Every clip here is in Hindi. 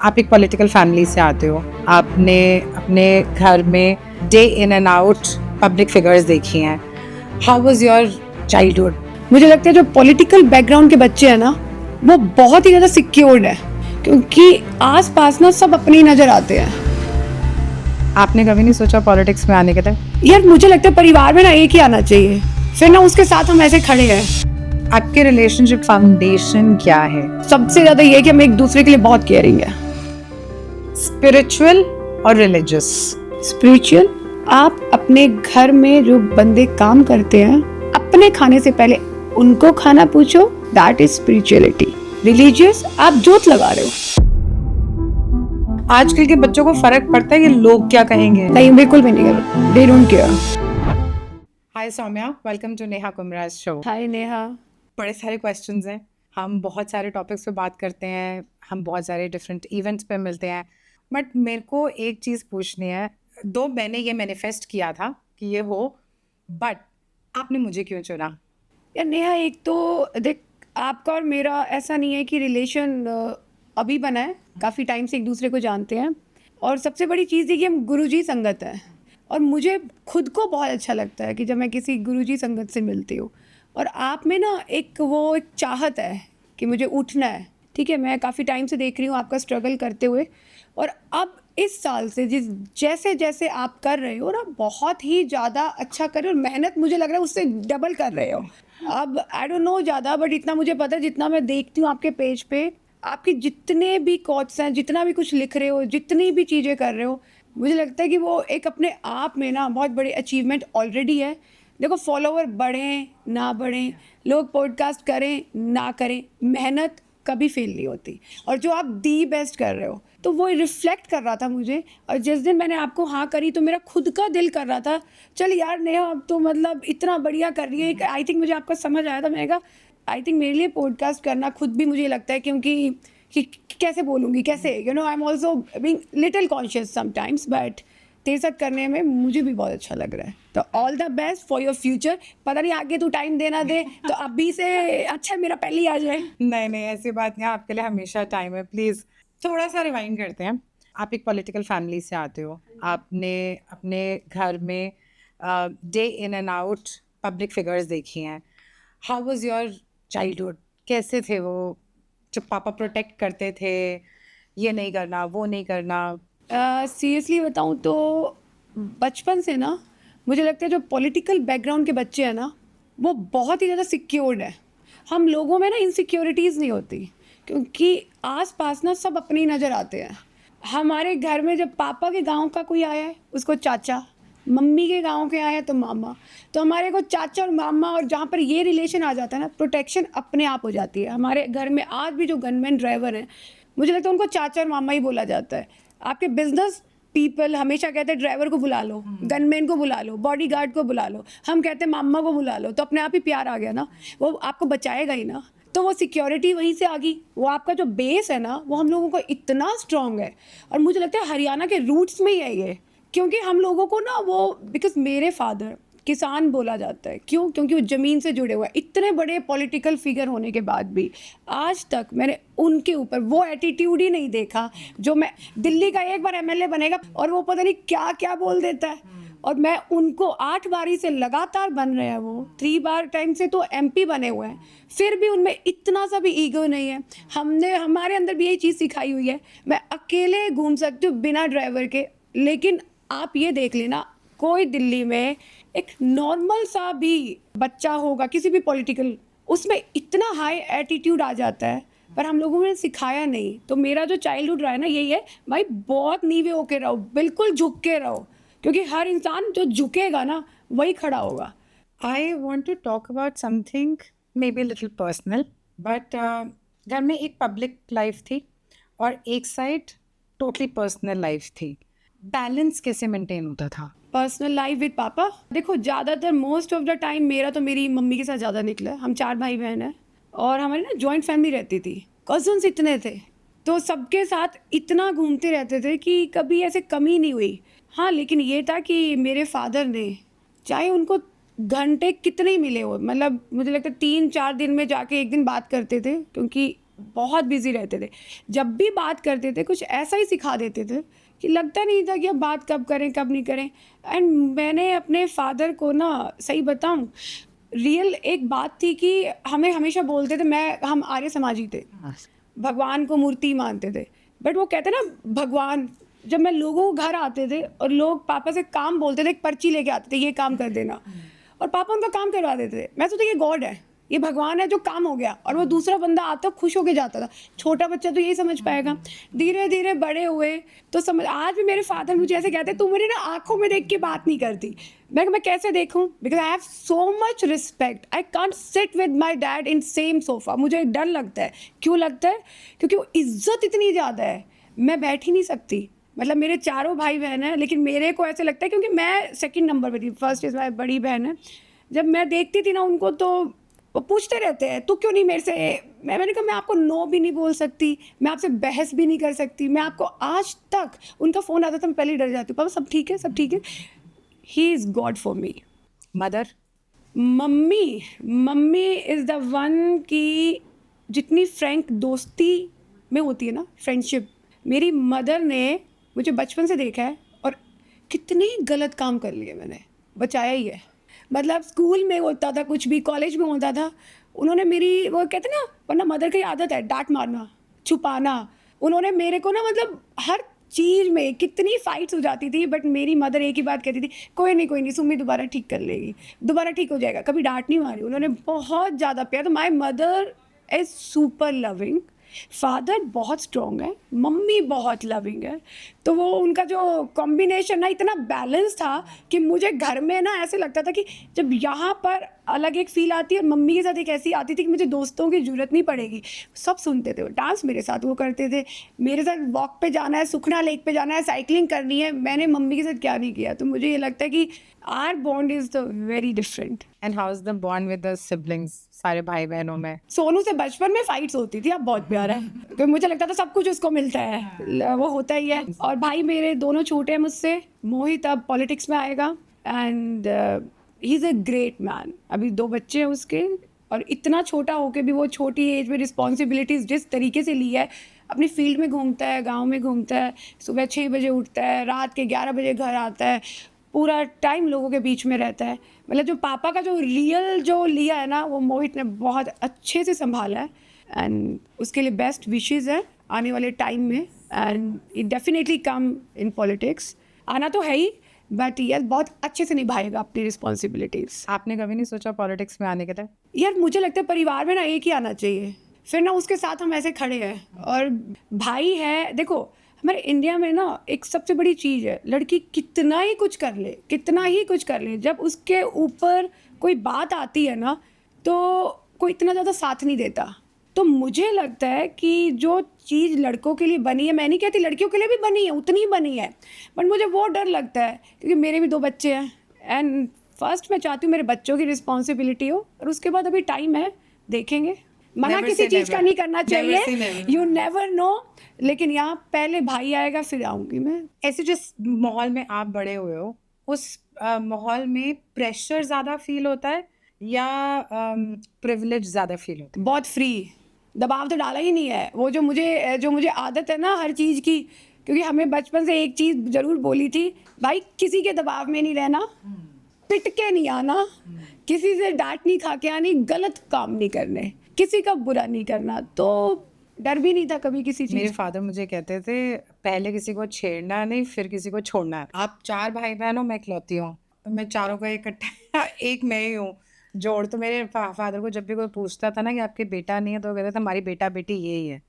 आप एक पॉलिटिकल फैमिली से आते हो, आपने अपने घर में day in and out public figures देखी हैं. How was your childhood? मुझे लगता है जो पॉलिटिकल बैकग्राउंड के बच्चे हैं ना, वो बहुत ही ज़्यादा सिक्योर्ड है, क्योंकि आसपास ना सब अपनी नज़र आते हैं. आपने कभी नहीं सोचा पॉलिटिक्स में आने के लिए? यार मुझे लगता है परिवार में ना एक ही आना चाहिए, फिर ना उसके साथ हम ऐसे खड़े हैं. आपके रिलेशनशिप फाउंडेशन क्या है? सबसे ज़्यादा ये है कि हम एक दूसरे के लिए बहुत केयरिंग है. स्पिरिचुअल और रिलीजियस? स्पिरिचुअल, आप अपने घर में जो बंदे काम करते हैं, अपने खाने से पहले उनको खाना पूछो, दैट इज स्पिरिचुअलिटी. रिलीजियस, आप जोत लगा रहे हो. आजकल के बच्चों को फर्क पड़ता है कि लोग क्या कहेंगे? नहीं, बिल्कुल भी नहीं, they don't care. Hi Soumya, welcome to Neha Kumra's show. Hi Neha. बड़े सारे क्वेश्चंस हैं, हम बहुत सारे टॉपिक्स पे बात करते हैं, हम बहुत सारे डिफरेंट इवेंट्स पे मिलते हैं, बट मेरे को एक चीज़ पूछनी है. दो मैंने ये मैनिफेस्ट किया था कि ये हो, बट आपने मुझे क्यों चुना? यार नेहा, एक तो देख, आपका और मेरा ऐसा नहीं है कि रिलेशन अभी बना है, काफ़ी टाइम से एक दूसरे को जानते हैं. और सबसे बड़ी चीज़ ये कि हम गुरुजी संगत हैं, और मुझे खुद को बहुत अच्छा लगता है कि जब मैं किसी गुरुजी संगत से मिलती हूँ. और आप में ना एक चाहत है कि मुझे उठना है. ठीक है, मैं काफ़ी टाइम से देख रही हूँ आपका स्ट्रगल करते हुए, और अब इस साल से जैसे जैसे आप कर रहे हो ना, बहुत ही ज़्यादा अच्छा कर रहे हो, और मेहनत मुझे लग रहा है उससे डबल कर रहे हो. अब आई डोंट नो ज़्यादा, बट इतना मुझे पता है, जितना मैं देखती हूँ आपके पेज पे, आपके जितने भी कोट्स हैं, जितना भी कुछ लिख रहे हो, जितनी भी चीज़ें कर रहे हो, मुझे लगता है कि वो एक अपने आप में ना बहुत बड़ी अचीवमेंट ऑलरेडी है. देखो, फॉलोवर बढ़ें ना बढ़ें, लोग पॉडकास्ट करें ना करें, मेहनत कभी फेल नहीं होती. और जो आप दी बेस्ट कर रहे हो, तो वो रिफ्लेक्ट कर रहा था मुझे. और जिस दिन मैंने आपको हाँ करी, तो मेरा खुद का दिल कर रहा था, चल यार नेहा, अब तो मतलब इतना बढ़िया कर रही है. आई थिंक मुझे आपका समझ आया था. मैंने कहा आई थिंक मेरे लिए पॉडकास्ट करना खुद भी मुझे लगता है, क्योंकि कि कैसे बोलूँगी, कैसे, I am also being little conscious sometimes, but तेरे साथ करने में मुझे भी बहुत अच्छा लग रहा है. तो all the best for your future. पता नहीं आगे तू टाइम देना दे, तो अभी से अच्छा मेरा पहले ही आ जाए. नहीं नहीं, ऐसी बात नहीं, आपके लिए हमेशा टाइम है. प्लीज़ थोड़ा सा रिवाइंड करते हैं. आप एक पॉलिटिकल फैमिली से आते हो, आपने अपने घर में day in and out public figures देखी हैं. How was your childhood? कैसे थे वो? जब पापा प्रोटेक्ट करते थे, ये नहीं करना, वो नहीं करना. सीरियसली बताऊँ तो बचपन से ना, मुझे लगता है जो पॉलिटिकल बैकग्राउंड के बच्चे हैं ना, वो बहुत ही ज़्यादा सिक्योर्ड है. हम लोगों में ना इनसिक्योरिटीज़ नहीं होती, क्योंकि आसपास ना सब अपनी नज़र आते हैं. हमारे घर में जब पापा के गांव का कोई आया है, उसको चाचा, मम्मी के गांव के आया है तो मामा. तो हमारे को चाचा और मामा, और जहाँ पर ये रिलेशन आ जाता है ना, प्रोटेक्शन अपने आप हो जाती है. हमारे घर में आज भी जो गनमैन ड्राइवर हैं, मुझे लगता है उनको चाचा और मामा ही बोला जाता है. आपके बिजनेस पीपल हमेशा कहते हैं ड्राइवर को बुला लो, गनमैन को बुला लो, बॉडीगार्ड को बुला लो. हम कहते हैं मामा को बुला लो, तो अपने आप ही प्यार आ गया ना, वो आपको बचाएगा ही ना. तो वो सिक्योरिटी वहीं से आ गई. वो आपका जो बेस है ना, वो हम लोगों का इतना स्ट्रांग है. और मुझे लगता है हरियाणा के रूट्स में ही है ये, क्योंकि हम लोगों को ना वो, बिकॉज मेरे फादर किसान बोला जाता है. क्यों? क्योंकि वो ज़मीन से जुड़े हुए हैं. इतने बड़े पॉलिटिकल फिगर होने के बाद भी आज तक मैंने उनके ऊपर वो एटीट्यूड ही नहीं देखा. जो मैं, दिल्ली का एक बार एमएलए बनेगा और वो पता नहीं क्या क्या बोल देता है, और मैं उनको 8 बारी से लगातार बन रहे हैं, वो 3 बार टाइम से तो एमपी बने हुए हैं, फिर भी उनमें इतना सा भी ईगो नहीं है. हमने, हमारे अंदर भी यही चीज़ सिखाई हुई है, मैं अकेले घूम सकती हूँ बिना ड्राइवर के. लेकिन आप ये देख लेना, कोई दिल्ली में एक नॉर्मल सा भी बच्चा होगा किसी भी पॉलिटिकल, उसमें इतना हाई एटीट्यूड आ जाता है, पर हम लोगों ने सिखाया नहीं. तो मेरा जो चाइल्डहुड रहा है ना, यही है भाई, बहुत नीवे होके रहो, बिल्कुल झुक के रहो, क्योंकि हर इंसान जो झुकेगा ना, वही खड़ा होगा. I want to talk about something maybe little personal, but घर में एक पब्लिक लाइफ थी और एक साइड टोटली पर्सनल लाइफ थी. बैलेंस कैसे मेंटेन होता था? पर्सनल लाइफ विद पापा, देखो ज़्यादातर मोस्ट ऑफ द टाइम मेरा तो मेरी मम्मी के साथ ज़्यादा निकला है. हम 4 भाई बहन हैं, और हमारी ना जॉइंट फैमिली रहती थी, कजन्स इतने थे, तो सबके साथ इतना घूमते रहते थे कि कभी ऐसे कमी नहीं हुई. हाँ, लेकिन ये था कि मेरे फादर ने, चाहे उनको घंटे कितने ही मिले हो, मतलब मुझे लगता है 3-4 दिन में जाके एक दिन बात करते थे, क्योंकि बहुत बिजी रहते थे। जब भी बात करते थे कुछ ऐसा ही सिखा देते थे कि लगता नहीं था कि अब बात कब करें कब नहीं करें। एंड मैंने अपने फादर को ना, सही बताऊं, रियल एक बात थी कि हमें हमेशा बोलते थे, हम आर्य समाजी थे, भगवान को मूर्ति मानते थे, बट वो कहते ना भगवान, जब मैं लोगों को घर आते थे और लोग पापा से काम बोलते थे, एक पर्ची लेके आते थे ये काम कर देना, और पापा उनका काम करवा देते थे। मैं सोचती ये गॉड है, ये भगवान है जो काम हो गया, और वो दूसरा बंदा आता खुश होके जाता था। छोटा बच्चा तो यही समझ पाएगा। धीरे धीरे बड़े हुए तो समझ, आज भी मेरे फादर मुझे ऐसे कहते तू मेरी ना आंखों में देख के बात नहीं करती। मैं कैसे देखूं, because I have so much respect, I can't sit with my dad in same sofa. मुझे डर लगता है। क्यों लगता है? क्योंकि वो इज्जत इतनी ज़्यादा है, मैं बैठ ही नहीं सकती। मतलब मेरे चारों भाई बहन हैं, लेकिन मेरे को ऐसे लगता है क्योंकि मैं सेकंड नंबर पे थी, फर्स्ट इज माई बड़ी बहन है। जब मैं देखती थी ना उनको तो वो पूछते रहते हैं तू क्यों नहीं मेरे से, मैंने कहा मैं आपको नो भी नहीं बोल सकती, मैं आपसे बहस भी नहीं कर सकती। मैं आपको आज तक, उनका फ़ोन आता था मैं पहले ही डर जाती हूँ, पापा सब ठीक है सब ठीक है। He is God for me. Mother? Mummy is the one की जितनी फ्रैंक दोस्ती में होती है ना, फ्रेंडशिप, मेरी मदर ने मुझे बचपन से देखा है, और कितने गलत काम कर लिए मैंने, बचाया ही है। मतलब स्कूल में होता था कुछ भी, कॉलेज में होता था, उन्होंने मेरी, वो कहते ना, वरना मदर की आदत है डांट मारना, छुपाना, उन्होंने मेरे को ना, मतलब हर चीज़ में कितनी फाइट्स हो जाती थी, बट मेरी मदर एक ही बात कहती थी, कोई नहीं सुम्मी दोबारा ठीक कर लेगी, दोबारा ठीक हो जाएगा। कभी डांट नहीं मारी उन्होंने, बहुत ज़्यादा प्यार। तो my mother is super loving. Father बहुत स्ट्रॉन्ग है, मम्मी बहुत लविंग है। तो वो उनका जो कॉम्बिनेशन ना इतना बैलेंस था कि मुझे घर में ना ऐसे लगता था कि जब यहाँ पर अलग एक फील आती है, और मम्मी के साथ एक ऐसी आती थी कि मुझे दोस्तों की ज़रूरत नहीं पड़ेगी। सब सुनते थे, वो डांस मेरे साथ वो करते थे, मेरे साथ वॉक पे जाना है, सुखना लेक पे जाना है, साइकिलिंग करनी है, मैंने मम्मी के साथ क्या नहीं किया। तो मुझे ये लगता है कि our bond is the very different. And how is the bond with the siblings, सारे भाई बहनों में? सोनू से बचपन में फाइट्स होती थी, अब बहुत प्यार है, क्योंकि मुझे लगता था सब कुछ उसको मिलता है, वो होता ही है। और भाई मेरे दोनों छोटे हैं मुझसे, मोहित अब पॉलिटिक्स में आएगा, and he is a great man. अभी 2 बच्चे हैं उसके, और इतना छोटा होके भी वो छोटी एज में रिस्पॉन्सिबिलिटीज़ जिस तरीके से ली है, अपनी फील्ड में घूमता है, गांव में घूमता है, सुबह 6 बजे उठता है, रात के 11 बजे घर आता है, पूरा टाइम लोगों के बीच में रहता है। मतलब जो पापा का जो रियल जो लिया है ना, वो मोहित ने बहुत अच्छे से संभाला है, एंड उसके लिए बेस्ट विशेज़ है आने वाले टाइम में, and it definitely come in politics. आना तो है ही, बट यस बहुत अच्छे से निभाएगा अपनी रिस्पॉन्सिबिलिटीज़। आपने कभी नहीं सोचा पॉलिटिक्स में आने के लिए? यार मुझे लगता है परिवार में ना एक ही आना चाहिए, फिर ना उसके साथ हम ऐसे खड़े हैं। और भाई है, देखो हमारे इंडिया में ना एक सबसे बड़ी चीज़ है, लड़की कितना ही कुछ कर ले, कितना ही कुछ कर ले, जब उसके ऊपर कोई बात आती है ना, तो कोई इतना ज़्यादा साथ नहीं देता। तो मुझे लगता है कि जो चीज़ लड़कों के लिए बनी है, मैं नहीं कहती लड़कियों के लिए भी बनी है, उतनी ही बनी है, बट मुझे वो डर लगता है क्योंकि मेरे भी 2 बच्चे हैं, एंड फर्स्ट मैं चाहती हूँ मेरे बच्चों की रिस्पॉन्सिबिलिटी हो, और उसके बाद अभी टाइम है, देखेंगे। मना Never किसी say चीज़ का never. नहीं करना Never चाहिए, say never. You never know, लेकिन यहाँ पहले भाई आएगा फिर आऊँगी मैं। ऐसे जिस माहौल में आप बड़े हुए हो, उस माहौल में प्रेशर ज़्यादा फील होता है या प्रिविलेज ज़्यादा फील होता बहुत फ्री, दबाव तो डाला ही नहीं है। वो जो मुझे आदत है ना हर चीज़ की, क्योंकि हमें बचपन से एक चीज़ ज़रूर बोली थी, भाई किसी के दबाव में नहीं रहना, पिट के नहीं आना, किसी से डांट नहीं खा के आनी, गलत काम नहीं करने, किसी का बुरा नहीं करना। तो डर भी नहीं था कभी किसी है? मेरे चीज़। फादर मुझे कहते थे पहले किसी को छेड़ना नहीं, फिर किसी को छोड़ना है। आप 4 भाई बहन हो, मैं इकलौती हूँ, तो मैं चारों का इकट्ठा एक मैं ही हूँ जोड़। तो मेरे फादर को जब भी कोई पूछता था ना कि आपके बेटा नहीं है, तो वो कहते थे हमारी बेटा बेटी यही है।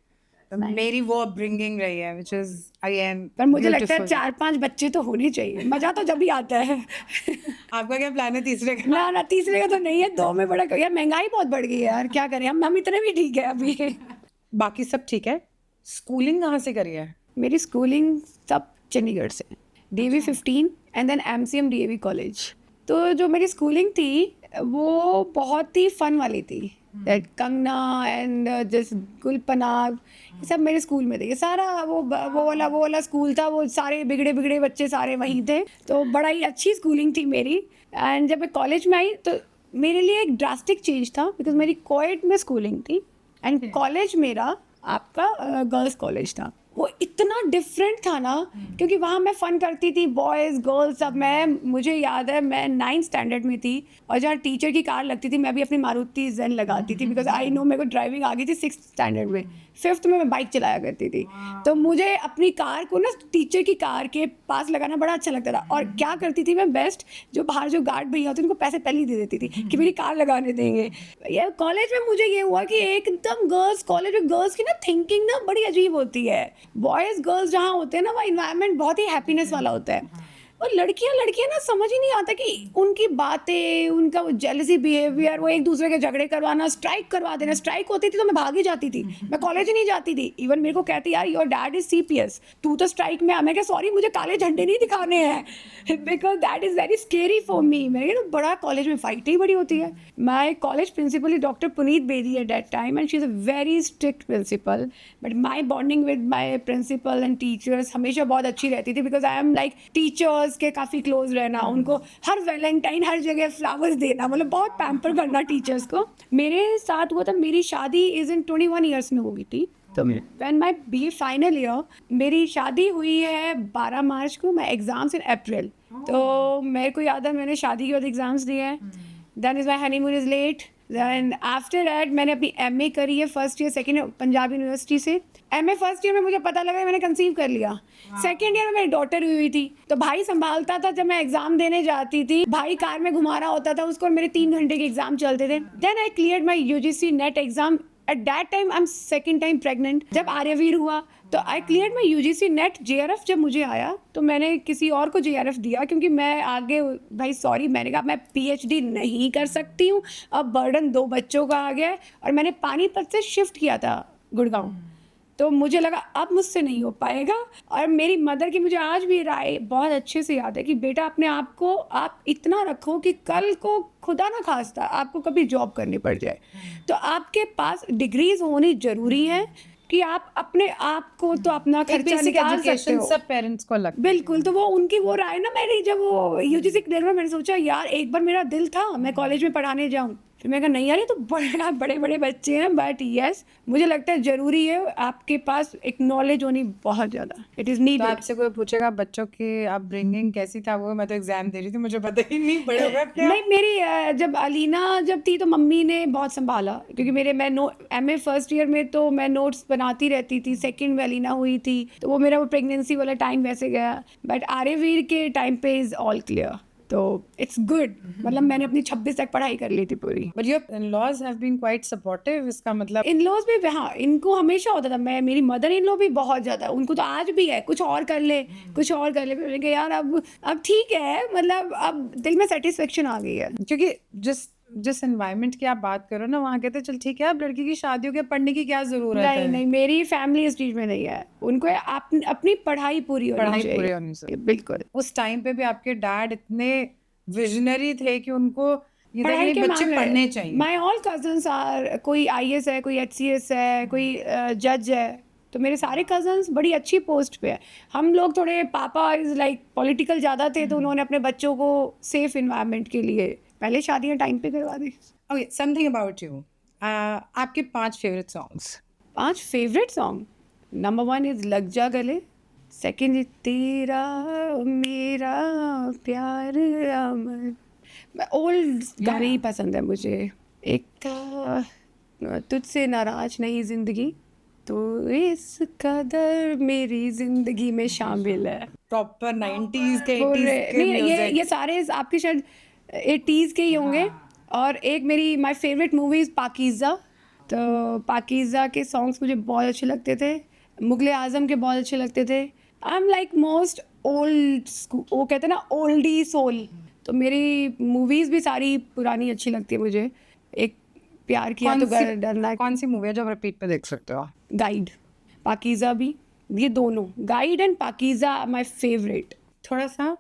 तो मेरी वो अपब्रिंगिंग रही है, विच इज अगेन पर मुझे लगता है 4-5 बच्चे तो होने चाहिए, मज़ा तो जब भी आता है। आपका क्या प्लान है तीसरे का? ना तीसरे का तो नहीं है, 2 में बड़ा, यार महंगाई बहुत बढ़ गई है यार, क्या करें हम इतने भी ठीक है अभी। बाकी सब ठीक है। स्कूलिंग कहाँ से करी है? मेरी स्कूलिंग सब चंडीगढ़ से, DAV 15 and then MCM DAV college. तो जो मेरी स्कूलिंग थी वो बहुत ही फन वाली थी, that Kangana and just Gul Panag, ये सब मेरे स्कूल में थे। ये सारा वो वाला स्कूल था, वो सारे बिगड़े बच्चे सारे वहीं थे, तो बड़ा ही अच्छी स्कूलिंग थी मेरी। एंड जब मैं कॉलेज में आई तो मेरे लिए एक ड्रास्टिक चेंज था, बिकॉज मेरी कोएड में स्कूलिंग थी, एंड कॉलेज मेरा आपका गर्ल्स कॉलेज था। वो इतना डिफरेंट था ना, क्योंकि वहाँ मैं फ़न करती थी, बॉयज़ गर्ल्स सब। मुझे याद है मैं 9th स्टैंडर्ड में थी, और जहाँ टीचर की कार लगती थी मैं भी अपनी मारुति ज़ेन लगाती थी, बिकॉज आई नो मेरे को ड्राइविंग आ गई थी 6th स्टैंडर्ड में। 5th में मैं बाइक चलाया करती थी, तो मुझे अपनी कार को ना टीचर की कार के पास लगाना बड़ा अच्छा लगता था। और क्या करती थी मैं, बेस्ट जो बाहर जो गार्ड भैया होते उनको पैसे पहले ही दे देती थी कि मेरी कार लगाने देंगे। ये कॉलेज में मुझे ये हुआ कि एकदम गर्ल्स कॉलेज में गर्ल्स की ना थिंकिंग ना बड़ी अजीब होती है। बॉयज़ गर्ल्स जहाँ होते हैं ना, वहाँ इन्वायरमेंट बहुत ही हैप्पीनेस वाला होता है। और लड़कियां ना समझ ही नहीं आता कि उनकी बातें, उनका वो जेलसी बिहेवियर, वो एक दूसरे के झगड़े करवाना, स्ट्राइक करवा देना। स्ट्राइक होती थी तो मैं भाग ही जाती थी, मैं कॉलेज ही नहीं जाती थी। इवन मेरे को कहती यार योर डैड इज CPS, तू तो स्ट्राइक में आ। मैं क्या सॉरी, मुझे काले झंडे नहीं दिखाने हैं, because that is very scary for me. मैंने कहा बड़ा कॉलेज में फाइट ही बड़ी होती है। My college principal is doctor Puneet Bedi at that time, and she is a very strict principal, but my bonding with my principal and teachers हमेशा बहुत अच्छी रहती थी, because I am like teachers के काफ़ी क्लोज रहना, उनको हर वैलेंटाइन हर जगह फ्लावर्स देना, मतलब बहुत पैम्पर करना टीचर्स को। मेरे साथ हुआ था, मेरी शादी इज इन 21 ईयर्स में हो गई थी। तो when my BA final year, मेरी शादी हुई है 12 मार्च को, मैं एग्ज़ाम्स इन अप्रैल। तो मेरे को याद है मैंने शादी के बाद एग्ज़ाम्स दिए हैं। Then is my honeymoon is late. Then after that मैंने अपनी MA करी है first year second Punjab university से। MA फर्स्ट ईयर में मुझे पता लगा मैंने कंसीव कर लिया। सेकेंड ईयर में मेरी डॉटर हुई थी, तो भाई संभालता था। जब मैं एग्जाम देने जाती थी, भाई कार में घुमा रहा होता था उसको, और मेरे 3 घंटे के एग्जाम चलते थे। Then I cleared my UGC net exam. At that time I am second time pregnant. जब आर्यवीर हुआ तो I cleared my UGC net. JRF जब मुझे आया तो मैंने किसी और को JRF दिया, क्योंकि मैं आगे भाई सॉरी, मैंने कहा मैं PhD नहीं कर सकती हूँ, अब बर्डन 2 बच्चों का आ गया है। और मैंने पानीपत से शिफ्ट किया था गुड़गांव, तो मुझे लगा अब मुझसे नहीं हो पाएगा। और मेरी मदर की मुझे आज भी राय बहुत अच्छे से याद है कि बेटा अपने आप को आप इतना रखो कि कल को खुदा ना खास्ता आपको कभी जॉब करनी पड़ जाए, तो आपके पास डिग्रीज होनी ज़रूरी है कि आप अपने आप को तो अपना खर्चा निकाल सकते हो। सब पेरेंट्स को लगता है। बिल्कुल, तो वो उनकी वो राय ना, मैंने जब वो UGC क्लियर हुआ मैंने सोचा यार एक बार मेरा दिल था मैं कॉलेज में पढ़ाने जाऊँ। फिर मैं कहा नहीं यार ये तो बड़े बड़े बच्चे हैं, बट यस मुझे लगता है ज़रूरी है आपके पास एक नॉलेज होनी बहुत ज़्यादा, इट इज़ तो नीडेड। आपसे कोई पूछेगा बच्चों की अपब्रिंगिंग कैसी था, वो मैं तो एग्जाम दे रही थी, मुझे पता ही नहीं, बड़े हो गए अपने आप। नहीं, मेरी जब अलीना जब थी तो मम्मी ने बहुत संभाला, क्योंकि मैं MA फर्स्ट ईयर में तो मैं नोट्स बनाती रहती थी। सेकंड में अलीना हुई थी तो वो मेरा वो प्रेगनेंसी वाला टाइम वैसे गया, बट आर्यवीर के टाइम पे इज़ ऑल क्लियर, तो इट्स गुड। मतलब मैंने अपनी 26 तक पढ़ाई कर ली थी पूरी। But your in-laws have been quite supportive, इसका मतलब इन लॉज भी, हाँ इनको हमेशा होता था। मेरी मदर इन लॉ भी बहुत ज़्यादा, उनको तो आज भी है कुछ और कर ले कुछ और कर ले। फिर मैंने कहा यार अब ठीक है, मतलब अब दिल में सेटिस्फेक्शन आ गई है। क्योंकि जिस एनवायरनमेंट की आप बात करो ना, वहाँ कहते हैं चल ठीक है अब लड़की की शादी हो गया, पढ़ने की क्या जरूरत नहीं है। नहीं, मेरी फैमिली इस चीज़ में नहीं है, उनको अपनी पढ़ाई पूरी होनी पढ़ाई चाहिए। पूरी होनी चाहिए। बिल्कुल, उस टाइम पे भी आपके डैड इतने विजनरी थे कि उनको ये था कि पढ़ाई नहीं, के बच्चे मामले पढ़ने चाहिए। माई ऑल कजन्स आर, कोई IAS है, कोई HCS है, कोई जज है, तो मेरे सारे कजन्स बड़ी अच्छी पोस्ट पे है। हम लोग थोड़े, पापा इज़ लाइक पॉलिटिकल ज़्यादा थे, तो उन्होंने अपने बच्चों को सेफ इन्वायरमेंट के लिए पहले शादियाँ टाइम पे करवा दी। ओके, समथिंग अबाउट यू, आपके 5 favourite songs. 5 favourite song, number 1 is लग जा गले, सेकंड इज तेरा मेरा प्यार अमर। ओल्ड गाने ही पसंद है मुझे। एक था तुझसे नाराज नहीं जिंदगी, तो इस कदर मेरी जिंदगी में शामिल है। प्रॉपर 90s के 80s पूरे के नहीं, म्यूजिक। ये सारे आपके शायद 80s के ही होंगे। और एक मेरी माय फेवरेट मूवीज पाकीज़ा, तो पाकीज़ा के सॉन्ग्स मुझे बहुत अच्छे लगते थे। मुगले आजम के बहुत अच्छे लगते थे। आई एम लाइक मोस्ट ओल्ड, वो कहते हैं ना ओल्डी सोल, तो मेरी मूवीज़ भी सारी पुरानी अच्छी लगती है मुझे। एक प्यार किया तो डरना, कौन सी मूवी है जो आप रिपीट पे देख सकते हो? गाइड, पाकीज़ा भी, ये दोनों guide and Pakeezah my favourite. थोड़ा सा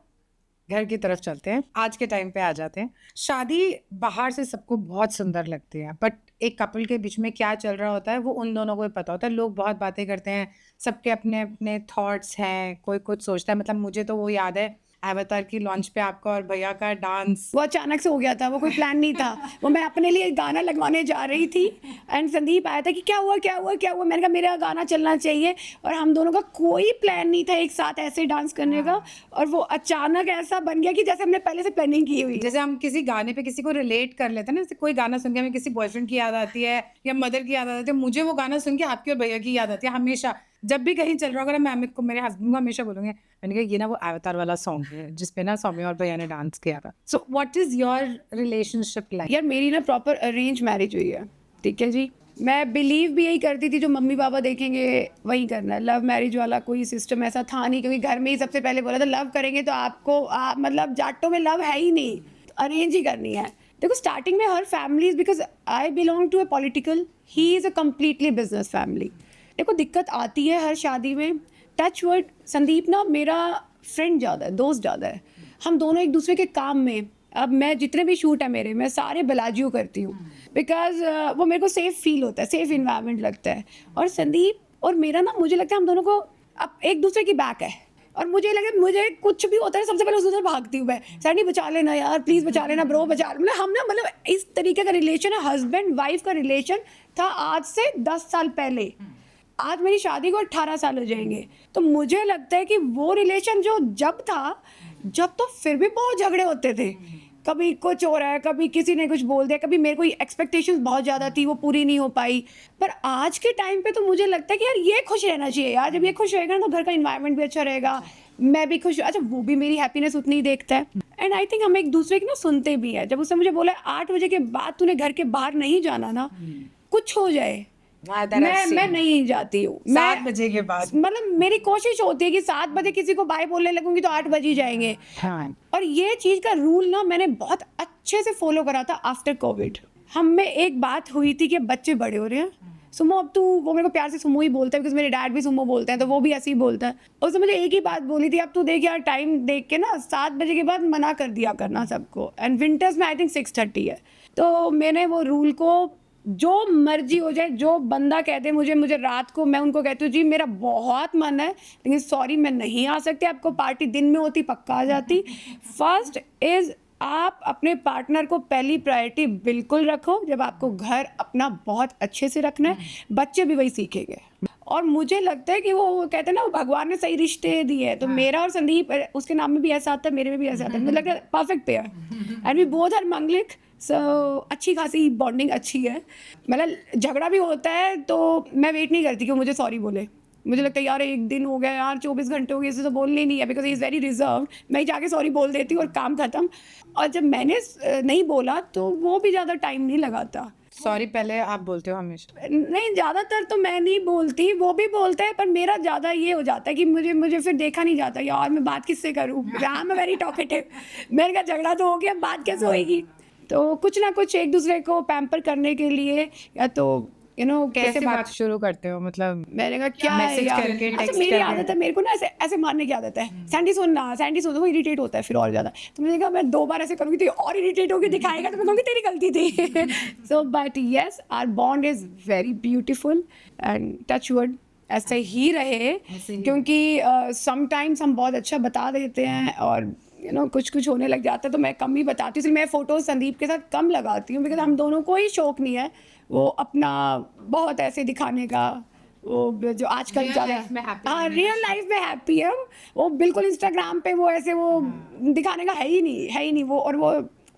घर की तरफ चलते हैं, आज के टाइम पे आ जाते हैं। शादी बाहर से सबको बहुत सुंदर लगती है, बट एक कपल के बीच में क्या चल रहा होता है वो उन दोनों को ही पता होता है। लोग बहुत बातें करते हैं, सबके अपने अपने थॉट्स हैं, कोई कुछ सोचता है। मतलब मुझे तो वो याद है अवतार की लॉन्च पे आपका और भैया का डांस। वो अचानक से हो गया था, वो कोई प्लान नहीं था। वो मैं अपने लिए गाना लगवाने जा रही थी एंड संदीप आया था कि क्या हुआ क्या हुआ क्या हुआ। मैंने कहा मेरा गाना चलना चाहिए, और हम दोनों का कोई प्लान नहीं था एक साथ ऐसे डांस करने का, और वो अचानक ऐसा बन गया कि जैसे हमने पहले से प्लानिंग की हुई। जैसे हम किसी गाने पे किसी को रिलेट कर लेते हैं ना, जैसे कोई गाना सुन के हमें किसी बॉयफ्रेंड की याद आती है या मदर की याद आती है, मुझे वो गाना सुन के आपकी और भैया की याद आती है हमेशा। जब भी कहीं चल रहा होगा, मैं अमित को, मेरे हस्बैंड को हमेशा बोलूंगी, मैंने कहा ये ना वो अवतार वाला सॉन्ग है जिसपे ना सौम्या और भैया ने डांस किया था। So what is your relationship like? यार मेरी ना प्रॉपर अरेंज मैरिज हुई है, ठीक है जी। मैं बिलीव भी यही करती थी, जो मम्मी पापा देखेंगे वही करना है। लव मैरिज वाला कोई सिस्टम ऐसा था नहीं, क्योंकि घर में ही सबसे पहले बोला था लव करेंगे तो आपको मतलब जाटों में लव है ही नहीं, अरेंज ही करनी है। देखो स्टार्टिंग में हर families, because I belong to a political, he is a completely business family. देखो दिक्कत आती है हर शादी में। टच वर्ड, संदीप ना मेरा फ्रेंड ज़्यादा है, दोस्त ज़्यादा है। हम दोनों एक दूसरे के काम में, अब मैं जितने भी शूट है मेरे, मैं सारे बेलाजियो करती हूँ, बिकॉज वो मेरे को सेफ फील होता है, सेफ इन्वायरमेंट लगता है। और संदीप और मेरा ना, मुझे लगता है हम दोनों को अब एक दूसरे की बैक है। और मुझे लगे मुझे कुछ भी होता है सबसे पहले उस भागती हूँ मैं, सैंडी बचा लेना यार, प्लीज़ बचा लेना ब्रो, बचा। मतलब हम ना, मतलब इस तरीके का रिलेशन है, हस्बैंड वाइफ का रिलेशन था आज से 10 साल पहले। आज मेरी शादी को 18 साल हो जाएंगे। तो मुझे लगता है कि वो रिलेशन जो जब था, जब तो फिर भी बहुत झगड़े होते थे, कभी कुछ हो रहा है, कभी किसी ने कुछ बोल दिया, कभी मेरे को एक्सपेक्टेशंस बहुत ज़्यादा थी वो पूरी नहीं हो पाई। पर आज के टाइम पे तो मुझे लगता है कि यार ये खुश रहना चाहिए यार, जब ये खुश रहेगा ना तो घर का इन्वायरमेंट भी अच्छा रहेगा, मैं भी खुश। अच्छा वो भी मेरी हैप्पीनेस उतनी ही देखता है। एंड आई थिंक हम एक दूसरे की ना सुनते भी हैं। जब उसने मुझे बोला 8 बजे के बाद तूने घर के बाहर नहीं जाना ना, कुछ हो जाए, मैं नहीं जाती हूँ। 7 बजे के बाद, मतलब मेरी कोशिश होती है कि 7 बजे किसी को बाय बोलने लगूंगी तो 8 बजे ही जाएंगे। हाँ। और ये चीज़ का रूल ना मैंने बहुत अच्छे से फॉलो करा था आफ्टर कोविड। हम में एक बात हुई थी कि बच्चे बड़े हो रहे हैं, सुमो अब तू, वो मेरे को प्यार से सुमो ही बोलता है, बिकॉज मेरे डैड भी सुमो बोलते हैं, तो वो भी ऐसे ही बोलता है। उसने मुझे एक ही बात बोली थी, अब तू देख यार टाइम देख के ना 7 बजे के बाद मना कर दिया करना सबको। एंड विंटर्स में आई थिंक 6:30 है। तो मैंने वो रूल को, जो मर्जी हो जाए, जो बंदा कहते मुझे रात को, मैं उनको कहती हूँ जी मेरा बहुत मन है लेकिन सॉरी मैं नहीं आ सकती, आपको पार्टी दिन में होती पक्का आ जाती। फर्स्ट इज़ आप अपने पार्टनर को पहली प्रायोरिटी बिल्कुल रखो। जब आपको घर अपना बहुत अच्छे से रखना है, बच्चे भी वही सीखेंगे। और मुझे लगता है कि वो कहते हैं ना, भगवान ने सही रिश्ते दिए हैं, तो मेरा और संदीप, उसके नाम में भी ऐसा आता है, मेरे में भी ऐसा आता है, मुझे लगता है perfect pair. And we both are manglik, so अच्छी खासी बॉन्डिंग अच्छी है। मतलब झगड़ा भी होता है तो मैं वेट नहीं करती कि वो मुझे सॉरी बोले। मुझे लगता है यार एक दिन हो गया यार, 24 घंटे हो गए, इसे तो बोलने नहीं है, because he is very reserve. मैं ही जाके सॉरी बोल देती हूँ और काम खत्म। और जब मैंने नहीं बोला तो वो भी ज़्यादा टाइम नहीं लगाता। सॉरी पहले आप बोलते हो हमेशा? नहीं, ज़्यादातर तो मैं नहीं बोलती, वो भी बोलते हैं, पर मेरा ज़्यादा ये हो जाता है कि मुझे फिर देखा नहीं जाता यार, मैं बात किससे करूँ, आई एम वेरी टॉकेटिव। मेरे का झगड़ा तो हो गया, बात कैसे होएगी। तो कुछ ना कुछ एक दूसरे को पैम्पर करने के लिए, या तो कैसे बात शुरू करते हो? मतलब मैंने कहा क्या है मैसेज यार, करके, अच्छा टेक्स्ट मेरी करके? आदत है, मेरे को ना ऐसे ऐसे मारने की आदत है, सैंडी सुन ना, सैंडी सुन, वो इरिटेट होता है फिर और ज़्यादा। तो मैंने कहा मैं 2 बार ऐसे करूँगी तो ये और इरिटेट होकर दिखाएगा, तो मैं कहूँगी तेरी गलती थी। So but yes, our bond is very beautiful and touch wood ऐसे ही रहे, क्योंकि समटाइम्स हम बहुत अच्छा बता देते हैं और कुछ होने लग जाता है तो मैं कम ही बताती हूँ। इसलिए मैं फ़ोटोज़ संदीप के साथ कम लगाती हूँ, बिकॉज हम दोनों को ही शौक नहीं है वो अपना बहुत ऐसे दिखाने का, वो जो आजकल ज़्यादा, हाँ रियल लाइफ में हैप्पी है वो, बिल्कुल इंस्टाग्राम पे वो ऐसे वो दिखाने का है ही नहीं वो। और वो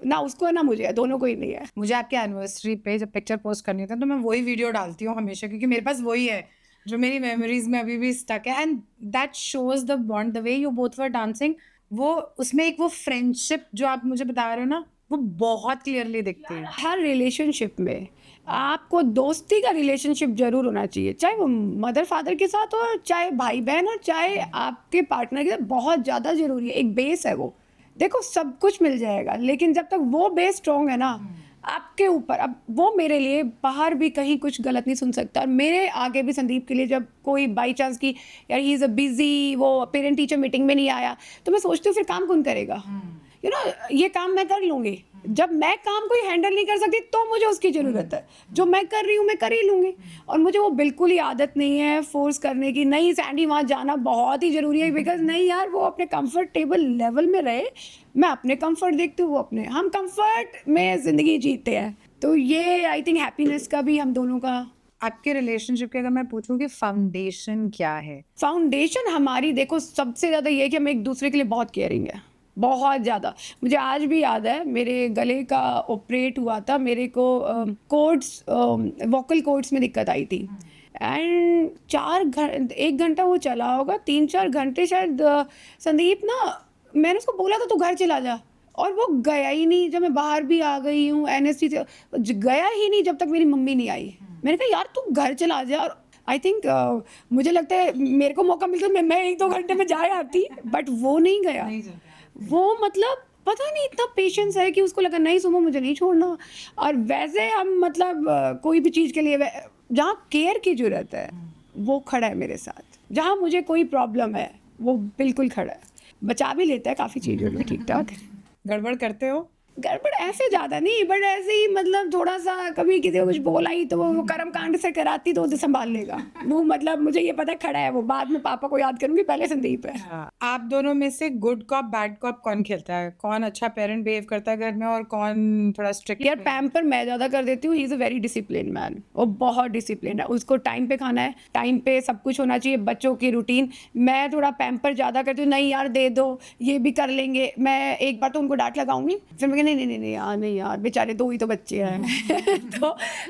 ना उसको है ना मुझे है, दोनों को ही नहीं है। मुझे आपके एनिवर्सरी पे जब पिक्चर पोस्ट करनी होती है तो मैं वही वीडियो डालती हूँ हमेशा, क्योंकि मेरे पास वही है जो मेरी मेमोरीज में अभी भी स्टक है। And that shows the bond, the way you both were dancing. वो उसमें एक वो फ्रेंडशिप जो आप मुझे बता रहे हो ना, वो बहुत क्लियरली दिखती है। हर रिलेशनशिप में आपको दोस्ती का रिलेशनशिप जरूर होना चाहिए, चाहे वो मदर फादर के साथ हो, चाहे भाई बहन हो, चाहे आपके पार्टनर के साथ, बहुत ज़्यादा ज़रूरी है। एक बेस है वो, देखो सब कुछ मिल जाएगा लेकिन जब तक वो बेस स्ट्रॉन्ग है ना आपके ऊपर, अब वो मेरे लिए बाहर भी कहीं कुछ गलत नहीं सुन सकता, और मेरे आगे भी संदीप के लिए जब कोई बाई चांस की यार ही इज़ अ बिजी, वो पेरेंट टीचर मीटिंग में नहीं आया, तो मैं सोचती हूँ फिर काम कौन करेगा, यू नो ये काम मैं कर लूँगी, जब मैं काम कोई हैंडल नहीं कर सकती तो मुझे उसकी ज़रूरत है, जो मैं कर रही हूँ मैं कर ही लूँगी। और मुझे वो बिल्कुल ही आदत नहीं है फोर्स करने की, नहीं सैंडी वहाँ जाना बहुत ही ज़रूरी है, बिकॉज नहीं यार वो अपने कंफर्टेबल लेवल में रहे, मैं अपने कंफर्ट देखती हूँ, वो अपने, हम कंफर्ट में ज़िंदगी जीते हैं। तो ये आई थिंक हैप्पीनेस का भी हम दोनों का। आपके रिलेशनशिप के अगर मैं पूछूं कि फाउंडेशन क्या है? फाउंडेशन हमारी देखो सबसे ज़्यादा ये है कि हम एक दूसरे के लिए बहुत केयरिंग है, बहुत ज़्यादा। मुझे आज भी याद है मेरे गले का ऑपरेट हुआ था, मेरे को कोड्स वोकल कोड्स में दिक्कत आई थी, एंड 1 घंटा वो चला होगा, 3-4 घंटे शायद। संदीप ना, मैंने उसको बोला था तू घर चला जा, और वो गया ही नहीं। जब मैं बाहर भी आ गई हूँ एनेस्थीसिया, गया ही नहीं जब तक मेरी मम्मी नहीं आई। मैंने कहा यार तू घर चला जा, और आई थिंक मुझे लगता है मेरे को मौका मिलता मैं 1-2 घंटे में जाए आती, बट वो नहीं गया। वो मतलब पता नहीं इतना पेशेंस है कि उसको लगा नहीं सुमो मुझे नहीं छोड़ना। और वैसे हम मतलब कोई भी चीज़ के लिए जहाँ केयर की ज़रूरत है वो खड़ा है मेरे साथ, जहाँ मुझे कोई प्रॉब्लम है वो बिल्कुल खड़ा है, बचा भी लेता है काफ़ी चीज़ों में ठीक ठाक। गड़बड़ करते हो? गड़बड़ ऐसे ज़्यादा नहीं, बट ऐसे ही मतलब थोड़ा सा कभी किसी को कुछ बोला ही तो वो कर्म कांड से कराती तो संभाल लेगा वो। मतलब मुझे ये पता खड़ा है वो, बाद में पापा को याद करूंगी, पहले संदीप है। आप दोनों में से गुड कॉप बैड कॉप कौन खेलता है? कौन अच्छा पेरेंट बिहेव करता है घर में और कौन थोड़ा स्ट्रिक्ट? यार पैम्पर मैं ज़्यादा कर देती हूँ, ही is a very discipline man, वो बहुत डिसिप्लिन है, उसको टाइम पे खाना है, टाइम पे सब कुछ होना चाहिए, बच्चों की रूटीन। मैं थोड़ा पैम्पर ज़्यादा करती हूँ, नहीं यार दे दो ये भी कर लेंगे। मैं एक बार तो उनको डांट लगाऊंगी, फिर मैं नहीं यार बेचारे 2 ही तो बच्चे हैं तो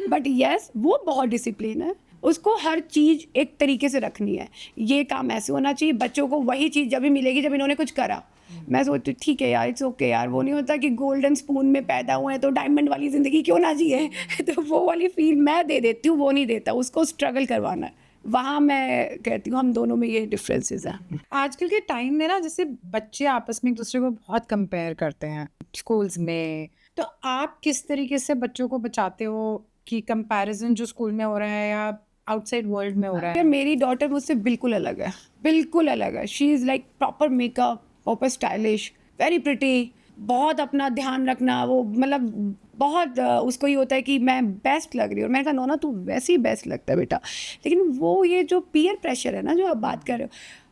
बट यस वो बहुत डिसिप्लिन है, उसको हर चीज़ एक तरीके से रखनी है, ये काम ऐसे होना चाहिए, बच्चों को वही चीज़ जब भी मिलेगी जब इन्होंने कुछ करा। मैं सोचती ठीक है यार, इट्स ओके यार, वो नहीं होता कि गोल्डन स्पून में पैदा हुए हैं तो डायमंड वाली ज़िंदगी क्यों ना जिए तो वो वाली फील मैं दे देती हूँ, वो नहीं देता, उसको स्ट्रगल करवाना है। वहाँ मैं कहती हूँ हम दोनों में ये डिफरेंसेस हैं। आजकल के टाइम में ना, जैसे बच्चे आपस में एक दूसरे को बहुत कंपेयर करते हैं स्कूल्स में, तो आप किस तरीके से बच्चों को बचाते हो कि कंपैरिजन जो स्कूल में हो रहा है या आउटसाइड वर्ल्ड में हो रहा यार है? मेरी डॉटर मुझसे बिल्कुल अलग है, बिल्कुल अलग है। She is like proper makeup, proper stylish, very pretty, बहुत अपना ध्यान रखना, वो मतलब बहुत उसको ये होता है कि मैं बेस्ट लग रही हूँ। मैंने कहा नो ना तू वैसे ही बेस्ट लगता है बेटा। लेकिन वो ये जो पीयर प्रेशर है ना जो आप बात कर रहे हो,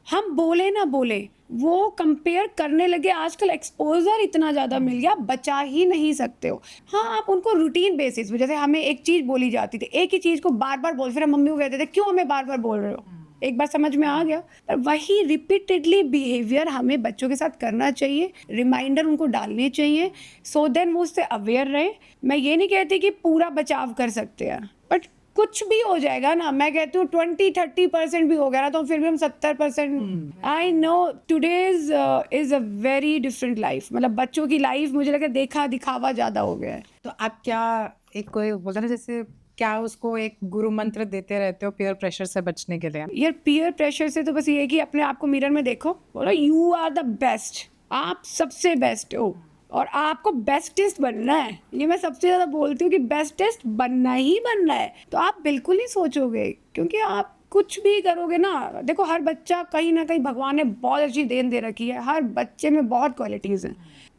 हम बोले ना बोले वो कंपेयर करने लगे। आजकल एक्सपोजर इतना ज़्यादा मिल गया, बचा ही नहीं सकते हो। हाँ आप उनको रूटीन बेसिस पे, जैसे हमें एक चीज़ बोली जाती थी, एक ही चीज़ को बार बार बोल, फिर हम मम्मी को कहते थे क्यों हमें बार बार बोल रहे हो, एक बार समझ में आ गया। पर वही रिपीटेडली बिहेवियर हमें बच्चों के साथ करना चाहिए, रिमाइंडर उनको डालने चाहिए, सो देन वो उससे अवेयर रहे। मैं ये नहीं कहती कि पूरा बचाव कर सकते हैं, बट कुछ भी हो जाएगा ना, मैं कहती हूँ 20-30% भी हो गया ना तो फिर भी हम 70%। I know today's is a very different life, मतलब बच्चों की लाइफ मुझे लगा देखा दिखावा ज़्यादा हो गया है। तो आप क्या एक कोई बोलते ना, जैसे क्या उसको एक गुरु मंत्र देते रहते हो पीयर प्रेशर से बचने के लिए? यार पीयर प्रेशर से तो बस ये है कि अपने आप को मिरर में देखो, बोलो यू आर द बेस्ट, आप सबसे बेस्ट हो और आपको बेस्टेस्ट बनना है। ये मैं सबसे ज़्यादा बोलती हूँ कि बेस्टेस्ट बनना ही बनना है। तो आप बिल्कुल नहीं सोचोगे, क्योंकि आप कुछ भी करोगे ना, देखो हर बच्चा कहीं ना कहीं भगवान ने बहुत अच्छी देन दे रखी है, हर बच्चे में बहुत क्वालिटीज़ हैं,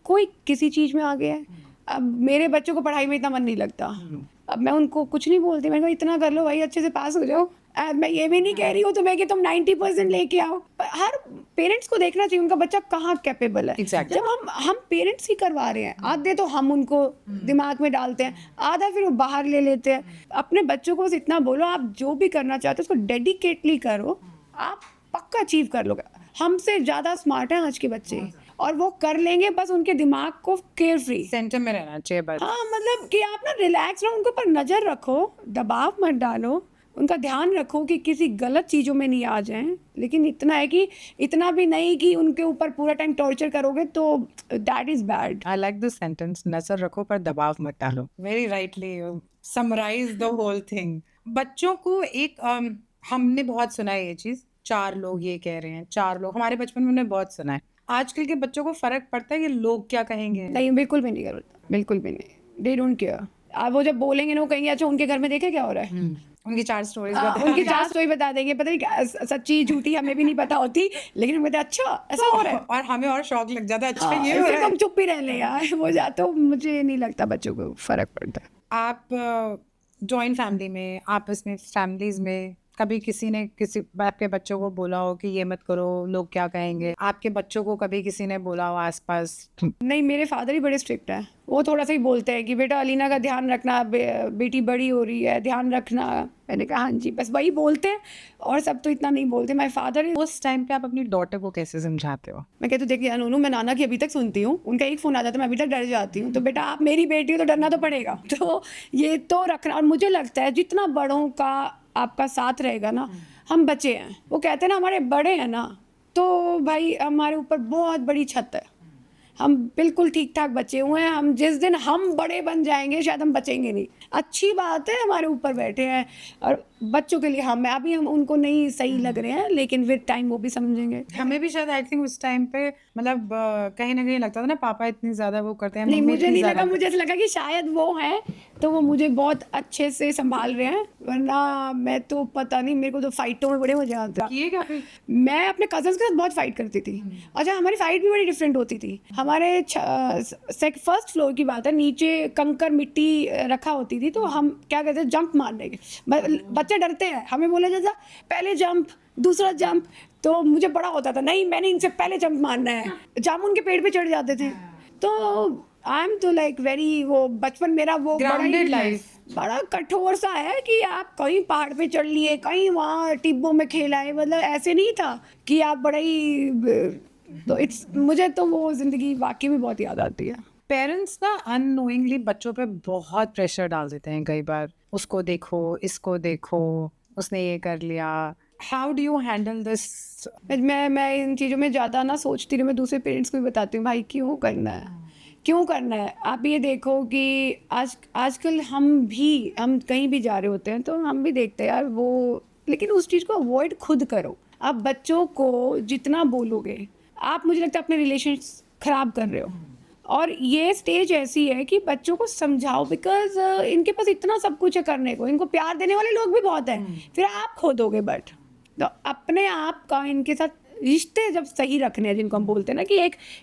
कोई किसी चीज़ में आगे है। अब मेरे बच्चों को पढ़ाई में इतना मन नहीं लगता, अब मैं उनको कुछ नहीं बोलती, मैंने कहा इतना कर लो भाई अच्छे से पास हो जाओ। मैं ये भी नहीं कह रही हूँ तुम्हें कि तुम 90% लेके आओ, पर हर पेरेंट्स को देखना चाहिए उनका बच्चा कहाँ कैपेबल है। Exactly. जब हम पेरेंट्स ही करवा रहे हैं, आधे तो हम उनको दिमाग में डालते हैं, आधा फिर वो बाहर ले लेते हैं। अपने बच्चों को बस इतना बोलो आप जो भी करना चाहते हो उसको डेडिकेटली करो, आप पक्का अचीव कर लोगे। हमसे ज़्यादा स्मार्ट हैं आज के बच्चे और वो कर लेंगे, बस उनके दिमाग को केयर फ्री सेंटर में रहना चाहिए बस। हाँ मतलब कि आप ना रिलैक्स रहो, उनके ऊपर नज़र रखो, दबाव मत डालो, उनका ध्यान रखो कि किसी गलत चीज़ों में नहीं आ जाएं। लेकिन इतना है कि इतना भी नहीं कि उनके ऊपर पूरा टाइम टॉर्चर करोगे तो that is bad. I like this sentence, नजर रखो पर दबाव मत डालो। Very rightly summarise the whole thing. बच्चों को एक हमने बहुत सुना है ये चीज़, 4 लोग ये कह रहे हैं, 4 लोग, हमारे बचपन में हमने बहुत सुना है। आजकल के बच्चों को फर्क पड़ता है कि लोग क्या कहेंगे? नहीं बिल्कुल भी नहीं करता, बिल्कुल भी नहीं, दे डोंट केयर। अब वो जब बोलेंगे ना वो कहेंगे अच्छा उनके घर में देखे क्या हो रहा है। उनकी 4 स्टोरीज उनकी 4 स्टोरी बता देंगे, पता नहीं क्या सच्ची झूठी हमें भी नहीं पता होती, लेकिन हम कहते हैं अच्छा ऐसा हो रहा है। और हमें और शौक लग जाता है, अच्छा हाँ, ये हो फिर रहा तो है। हम चुप ही रह लें यार, वो जा तो मुझे नहीं लगता बच्चों को फर्क पड़ता है। आप जॉइंट फैमिली में, आपस में, फैमिलीज में कभी किसी ने किसी आपके बच्चों को बोला हो कि ये मत करो, लोग क्या कहेंगे? आपके बच्चों को कभी किसी ने बोला हो आसपास? नहीं, मेरे फादर ही बड़े स्ट्रिक्ट हैं। वो थोड़ा सा ही बोलते हैं कि बेटा अलीना का ध्यान रखना, बेटी बड़ी हो रही है, ध्यान रखना। मैंने कहा हाँ जी, बस वही बोलते हैं, और सब तो इतना नहीं बोलते। My father. उस टाइम पे आप अपनी डॉटर को कैसे समझाते हो? मैं कहती हूँ देखिए अनु, मैं नाना की अभी तक सुनती हूँ, उनका एक फ़ोन आ जाता है मैं अभी तक डर जाती हूँ। तो बेटा आप मेरी बेटी हो तो डरना तो पड़ेगा। तो ये तो रखना। और मुझे लगता है जितना बड़ों का आपका साथ रहेगा ना, हम बचे हैं, वो कहते हैं ना हमारे बड़े हैं ना, तो भाई हमारे ऊपर बहुत बड़ी छत है, हम बिल्कुल ठीक ठाक बचे हुए हैं। हम जिस दिन हम बड़े बन जाएंगे शायद हम बचेंगे नहीं। अच्छी बात है हमारे ऊपर बैठे हैं, और बच्चों के लिए हम उनको नहीं सही लग रहे हैं, लेकिन विद टाइम वो भी समझेंगे। हमें भी शायद आई थिंक उस टाइम पे मतलब कहीं ना कहीं लगता था ना पापा इतनी ज्यादा वो करते हैं, नहीं, मम्मी मुझे इतनी नहीं लगा, ज्यादा। मुझे ऐसा लगा कि शायद वो हैं तो वो मुझे बहुत अच्छे से संभाल रहे हैं, वरना मैं तो पता नहीं, मेरे को तो फाइटों में बड़े मजे आते हैं। किए क्या फिर? मैं अपने कजन्स के साथ बहुत फाइट करती थी। अच्छा, हमारी फाइट भी बड़ी डिफरेंट होती थी। हमारे फर्स्ट फ्लोर की बात है, नीचे कंकर मिट्टी रखा होती थी, तो हम क्या कहते हैं जंप मारने के। बच्चे डरते हैं, हमें बोला जाता पहले जंप, दूसरा जंप। तो मुझे बड़ा होता था नहीं, मैंने इनसे पहले जंप मारना है। जामुन के पेड़ पे चढ़ जाते थे। तो आई एम तो लाइक वेरी, वो बचपन मेरा वो Grounded life. बड़ा कठोर सा है कि आप कहीं पहाड़ पे चढ़ लिए, कहीं वहाँ टिब्बों में खेलाए, मतलब ऐसे नहीं था कि आप बड़ा ही। तो मुझे तो वो जिंदगी वाकई में बहुत याद आती है। पेरेंट्स ना अननोइंगली बच्चों पे बहुत प्रेशर डाल देते हैं कई बार, उसको देखो, इसको देखो, उसने ये कर लिया। How do you handle this? मैं इन चीज़ों में ज़्यादा ना सोचती रही। मैं दूसरे पेरेंट्स को भी बताती हूँ भाई क्यों करना है, क्यों करना है। आप ये देखो कि आजकल हम कहीं भी जा रहे होते हैं तो हम भी देखते हैं यार वो, लेकिन उस चीज़ को अवॉइड खुद करो। आप बच्चों को जितना बोलोगे, आप मुझे लगता है अपने रिलेशंस खराब कर रहे हो। और ये स्टेज ऐसी है कि बच्चों को समझाओ, बिकॉज इनके पास इतना सब कुछ है करने को, इनको प्यार देने वाले लोग भी बहुत हैं, फिर आप खो दोगे। बट तो अपने आप का इनके साथ रिश्ते जब सही रखने हैं, जिनको हम बोलते हैं ना कि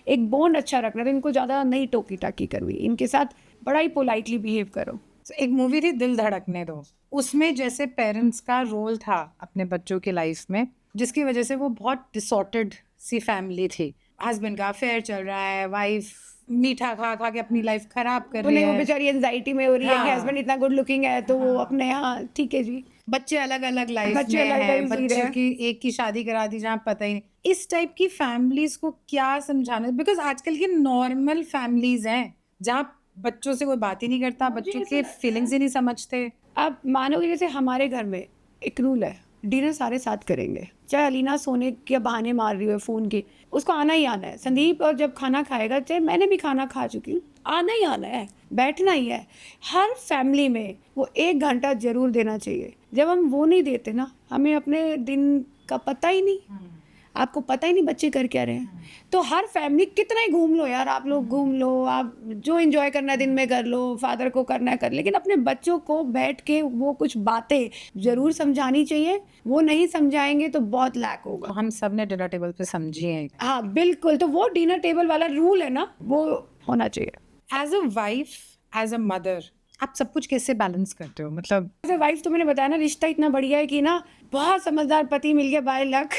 एक बॉन्ड अच्छा रखना है, तो इनको ज़्यादा नहीं टोकी टाकी करवी, इनके साथ बड़ा ही पोलाइटली बिहेव करो। एक मूवी थी दिल धड़कने दो, उसमें जैसे पेरेंट्स का रोल था अपने बच्चों की लाइफ में, जिसकी वजह से वो बहुत डिसऑर्टेड सी फैमिली थी। हस्बैंड का अफेयर चल रहा है, वाइफ मीठा खा खा के अपनी लाइफ खराब कर रही वो है, बेचारी एंजाइटी में हो रही है कि हाँ। हस्बैंड इतना गुड लुकिंग है, तो वो अपने यहाँ ठीक है जी। बच्चे अलग अलग लाइफ बच्चे में अलग है, अलग जी रहे बच्चे हैं। की एक की शादी करा दी जहाँ पता ही नहीं। इस टाइप की फैमिलीज को क्या समझाना, बिकॉज आजकल की नॉर्मल फैमिलीज हैं जहाँ बच्चों से कोई बात ही नहीं करता, बच्चों के फीलिंग्स ही नहीं समझते। आप मानोगे जैसे हमारे घर में एक रूल है, डिनर सारे साथ करेंगे, चाहे अलीना सोने के बहाने मार रही हो फ़ोन के, उसको आना ही आना है। संदीप और जब खाना खाएगा, चाहे मैंने भी खाना खा चुकी हूँ, आना ही आना है, बैठना ही है। हर फैमिली में वो 1 घंटा ज़रूर देना चाहिए। जब हम वो नहीं देते ना, हमें अपने दिन का पता ही नहीं, आपको पता ही नहीं बच्चे कर क्या रहे हैं। तो हर फैमिली कितना ही घूम लो यार, आप लोग घूम लो, आप जो एंजॉय करना है दिन में कर लो, फादर को करना है कर, लेकिन अपने बच्चों को बैठ के वो कुछ बातें ज़रूर समझानी चाहिए। वो नहीं समझाएंगे तो बहुत लैक होगा। हम सब ने डिनर टेबल पे समझी है। हाँ बिल्कुल, तो वो डिनर टेबल वाला रूल है ना, वो होना चाहिए। As a wife, as a mother, आप सब कुछ कैसे बैलेंस करते हो? मतलब एज अ वाइफ तो मैंने बताया ना, रिश्ता इतना बढ़िया है कि ना, बहुत समझदार पति मिल गया बाय लक।